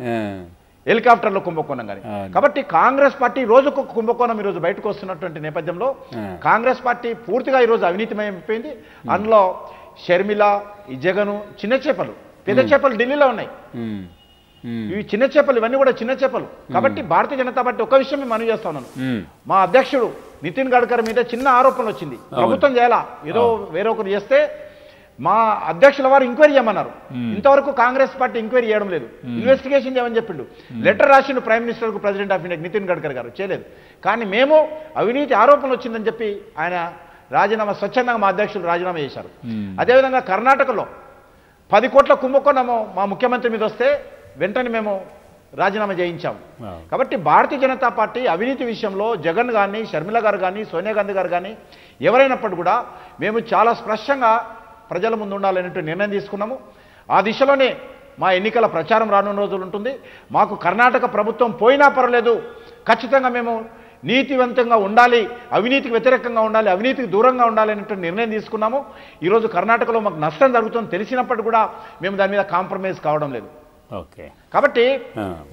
కాబట్టి కాంగ్రెస్ పార్టీ రోజుకు కుంభకోణం ఈరోజు బయటకు వస్తున్నటువంటి నేపథ్యంలో కాంగ్రెస్ పార్టీ పూర్తిగా ఈరోజు అవినీతిమయమైపోయింది. అందులో షర్మిల, ఈ జగను, చిన్న చేపలు, పెద్ద చేపలు ఢిల్లీలో ఉన్నాయి. ఇవి చిన్న చేపలు, ఇవన్నీ కూడా చిన్న చేపలు. కాబట్టి భారతీయ జనతా పార్టీ ఒక విషయం మేము మనవి చేస్తా ఉన్నాను, మా అధ్యక్షుడు నితిన్ గడ్కరీ మీద చిన్న ఆరోపణలు వచ్చింది, ప్రభుత్వం చేయాలా, ఏదో వేరొకరు చేస్తే మా అధ్యక్షుల వారు ఎంక్వైరీ చేయమన్నారు. ఇంతవరకు కాంగ్రెస్ పార్టీ ఎంక్వైరీ చేయడం లేదు, ఇన్వెస్టిగేషన్ చేయమని చెప్పిండు. లెటర్ రాసిండు ప్రైమ్ మినిస్టర్కు, president of India Nitin Gadkari గారు, చేయలేదు. కానీ మేము అవినీతి ఆరోపణలు వచ్చిందని చెప్పి ఆయన రాజీనామా, స్వచ్ఛందంగా మా అధ్యక్షులు రాజీనామా చేశారు. అదేవిధంగా కర్ణాటకలో 10 కోట్ల కుంభకోణము మా ముఖ్యమంత్రి మీద వస్తే వెంటనే మేము రాజీనామా చేయించాము. కాబట్టి భారతీయ జనతా పార్టీ అవినీతి విషయంలో జగన్ కానీ, షర్మిల గారు కానీ, సోనియా గాంధీ గారు కానీ ఎవరైనప్పటికీ కూడా మేము చాలా స్పష్టంగా ప్రజల ముందు ఉండాలనేటువంటి నిర్ణయం తీసుకున్నాము. ఆ దిశలోనే మా ఎన్నికల ప్రచారం రానున్న రోజులు ఉంటుంది. మాకు కర్ణాటక ప్రభుత్వం పోయినా పర్వాలేదు, ఖచ్చితంగా మేము నీతివంతంగా ఉండాలి, అవినీతికి వ్యతిరేకంగా ఉండాలి, అవినీతికి దూరంగా ఉండాలి అనేటువంటి నిర్ణయం తీసుకున్నాము. ఈరోజు కర్ణాటకలో మాకు నష్టం జరుగుతుందని తెలిసినప్పటికీ కూడా మేము దాని మీద కాంప్రమైజ్ కావడం లేదు. ఓకే. కాబట్టి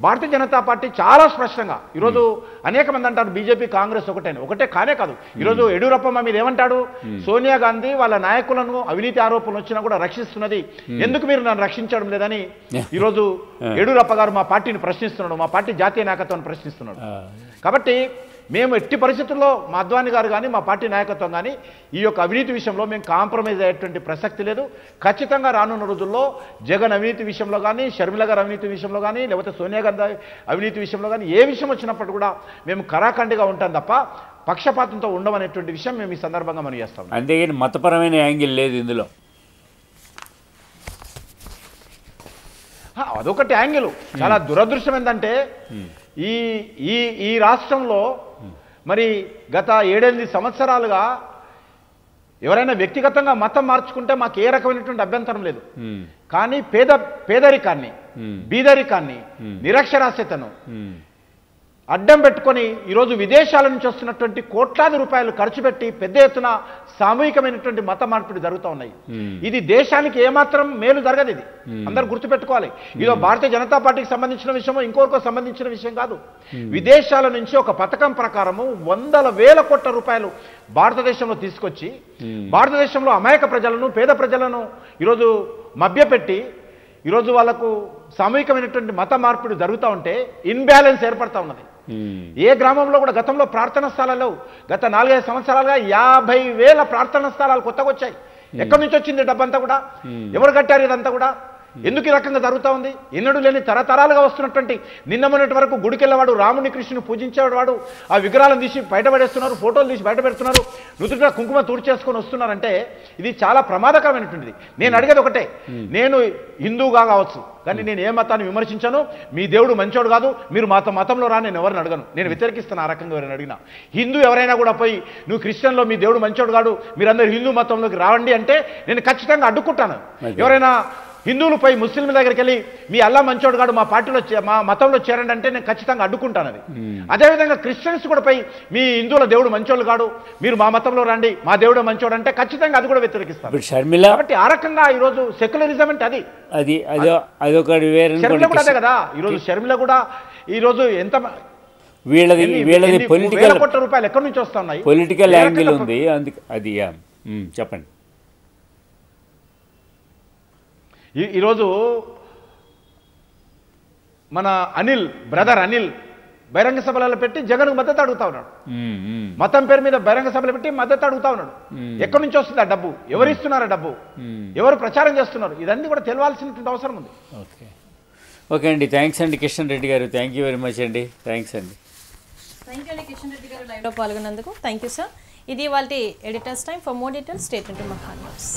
భారతీయ జనతా పార్టీ చాలా స్పష్టంగా ఈరోజు అనేక మంది అంటారు బీజేపీ కాంగ్రెస్ ఒకటే కానే కాదు. ఈరోజు యడ్యూరప్ప మీద ఏమంటాడు, సోనియా గాంధీ వాళ్ళ నాయకులను అవినీతి ఆరోపణలు వచ్చినా కూడా రక్షిస్తున్నది, ఎందుకు మీరు నన్ను రక్షించడం లేదని ఈరోజు యడ్యూరప్ప గారు మా పార్టీని ప్రశ్నిస్తున్నాడు, మా పార్టీ జాతీయ నాయకత్వాన్ని ప్రశ్నిస్తున్నాడు. కాబట్టి మేము ఎట్టి పరిస్థితుల్లో మా అద్వానీ గారు కానీ మా పార్టీ నాయకత్వం కానీ ఈ యొక్క అవినీతి విషయంలో మేము కాంప్రమైజ్ అయ్యేటువంటి ప్రసక్తి లేదు. ఖచ్చితంగా రానున్న రోజుల్లో జగన్ అవినీతి విషయంలో కానీ, షర్మిల గారు అవినీతి విషయంలో కానీ, లేకపోతే సోనియా గాంధీ అవినీతి విషయంలో కానీ ఏ విషయం వచ్చినప్పుడు కూడా మేము కరాఖండిగా ఉంటాం తప్ప పక్షపాతంతో ఉండమనేటువంటి విషయం మేము ఈ సందర్భంగా మనం చేస్తాం. అంతేగాని మతపరమైన యాంగిల్ లేదు ఇందులో. అదొకటి యాంగిల్. చాలా దురదృష్టం ఏంటంటే ఈ ఈ ఈ రాష్ట్రంలో మరి గత 7-8 సంవత్సరాలుగా ఎవరైనా వ్యక్తిగతంగా మతం మార్చుకుంటే మాకు ఏ రకమైనటువంటి అభ్యంతరం లేదు. కానీ పేదరికాన్ని, బీదరికాన్ని, నిరక్షరాస్యతను అడ్డం పెట్టుకొని ఈరోజు విదేశాల నుంచి వస్తున్నటువంటి కోట్లాది రూపాయలు ఖర్చు పెట్టి పెద్ద ఎత్తున సామూహికమైనటువంటి మత మార్పిడి జరుగుతూ ఉన్నాయి. ఇది దేశానికి ఏమాత్రం మేలు జరగదు. ఇది అందరూ గుర్తుపెట్టుకోవాలి. ఇదో భారతీయ జనతా పార్టీకి సంబంధించిన విషయం, ఇంకొకరికి సంబంధించిన విషయం కాదు. విదేశాల నుంచి ఒక పథకం ప్రకారము 100,000 కోట్ల రూపాయలు భారతదేశంలో తీసుకొచ్చి భారతదేశంలో అమాయక ప్రజలను, పేద ప్రజలను ఈరోజు మభ్యపెట్టి ఈరోజు వాళ్ళకు సామూహికమైనటువంటి మత మార్పిడి జరుగుతూ ఉంటే ఇన్బ్యాలెన్స్ ఏర్పడతా ఉన్నది. ఏ గ్రామంలో కూడా గతంలో ప్రార్థనా స్థలాలు గత 4-5 సంవత్సరాలుగా 50,000 ప్రార్థనా స్థలాలు కొత్తగా వచ్చాయి. ఎక్కడి నుంచి వచ్చింది డబ్బంతా కూడా? ఎవరు కట్టారు ఇదంతా కూడా? ఎందుకు ఈ రకంగా జరుగుతూ ఉంది? ఎన్నడూ లేని తరతరాలుగా వస్తున్నటువంటి నిన్న మొన్నటి వరకు గుడికెళ్ళవాడు, రాముని కృష్ణుని పూజించేవాడు ఆ విగ్రహాలను తీసి బయటపడేస్తున్నారు, ఫోటోలు తీసి బయటపెడుతున్నారు, నుదుట కుంకుమ తుడిచేసుకొని వస్తున్నారంటే ఇది చాలా ప్రమాదకరమైనటువంటిది. నేను అడిగేది ఒకటే, నేను హిందూగా కావచ్చు కానీ నేను ఏ మతాన్ని విమర్శించాను. మీ దేవుడు మంచోడు కాదు, మీరు మతంలో రా, నేను ఎవరిని అడగను, నేను వ్యతిరేకిస్తాను. ఆ రకంగా ఎవరైనా అడిగినా, హిందూ ఎవరైనా కూడా పోయి నువ్వు క్రిస్టియన్లో మీ దేవుడు మంచోడు కాదు, మీరందరూ హిందూ మతంలోకి రావండి అంటే నేను ఖచ్చితంగా అడ్డుకుంటాను. ఎవరైనా హిందువులపై ముస్లింల దగ్గరికి వెళ్ళి మీ అల్లా మంచోడు కాడు, మా పార్టీలో మా మతంలో చేరండి అంటే నేను ఖచ్చితంగా అడ్డుకుంటాను. అది అదేవిధంగా క్రిస్టియన్స్ కూడా పోయి మీ హిందువుల దేవుడు మంచోళ్ళు కాడు, మీరు మా మతంలో రండి, మా దేవుడు మంచోడు అంటే ఖచ్చితంగా అది కూడా వ్యతిరేకిస్తాను. షర్మిల కాబట్టి ఆ రకంగా ఈరోజు సెక్యులరిజం అంటే అదొక షర్మిల కూడా అదే కదా. ఈరోజు షర్మిల కూడా ఈరోజు ఎంత వీళ్ళది పొలిటికల్ కోట్ల రూపాయలు ఎక్కడి నుంచి వస్తున్నాయి, పొలిటికల్ యాంగిల్ ఉంది. అది చెప్పండి. ఈరోజు మన బ్రదర్ అనిల్ బహిరంగ సభలలో పెట్టి జగన్కు మద్దతు అడుగుతా ఉన్నాడు. మతం పేరు మీద బహిరంగ సభలు పెట్టి మద్దతు అడుగుతా ఉన్నాడు. ఎక్కడి నుంచి వస్తుంది ఆ డబ్బు? ఎవరు ఇస్తున్నారు డబ్బు? ఎవరు ప్రచారం చేస్తున్నారు? ఇదన్నీ కూడా తెలియాల్సినటువంటి అవసరం ఉంది. ఓకే అండి, థ్యాంక్స్ అండి కిషన్ రెడ్డి గారు. థ్యాంక్ యూ వెరీ మచ్ అండి. థ్యాంక్స్ అండి. థ్యాంక్ యూ అండి కిషన్ రెడ్డి గారు లైవ్లో పాల్గొన్నందుకు. Thank you sir. ఇది వాళ్ళ editors time. For more details stay tuned to మహా న్యూస్.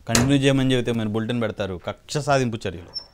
కంటిన్యూ చేయమని చెబితే మన బులెటిన్ పెడతారు. కక్ష సాధింపు చర్యలు.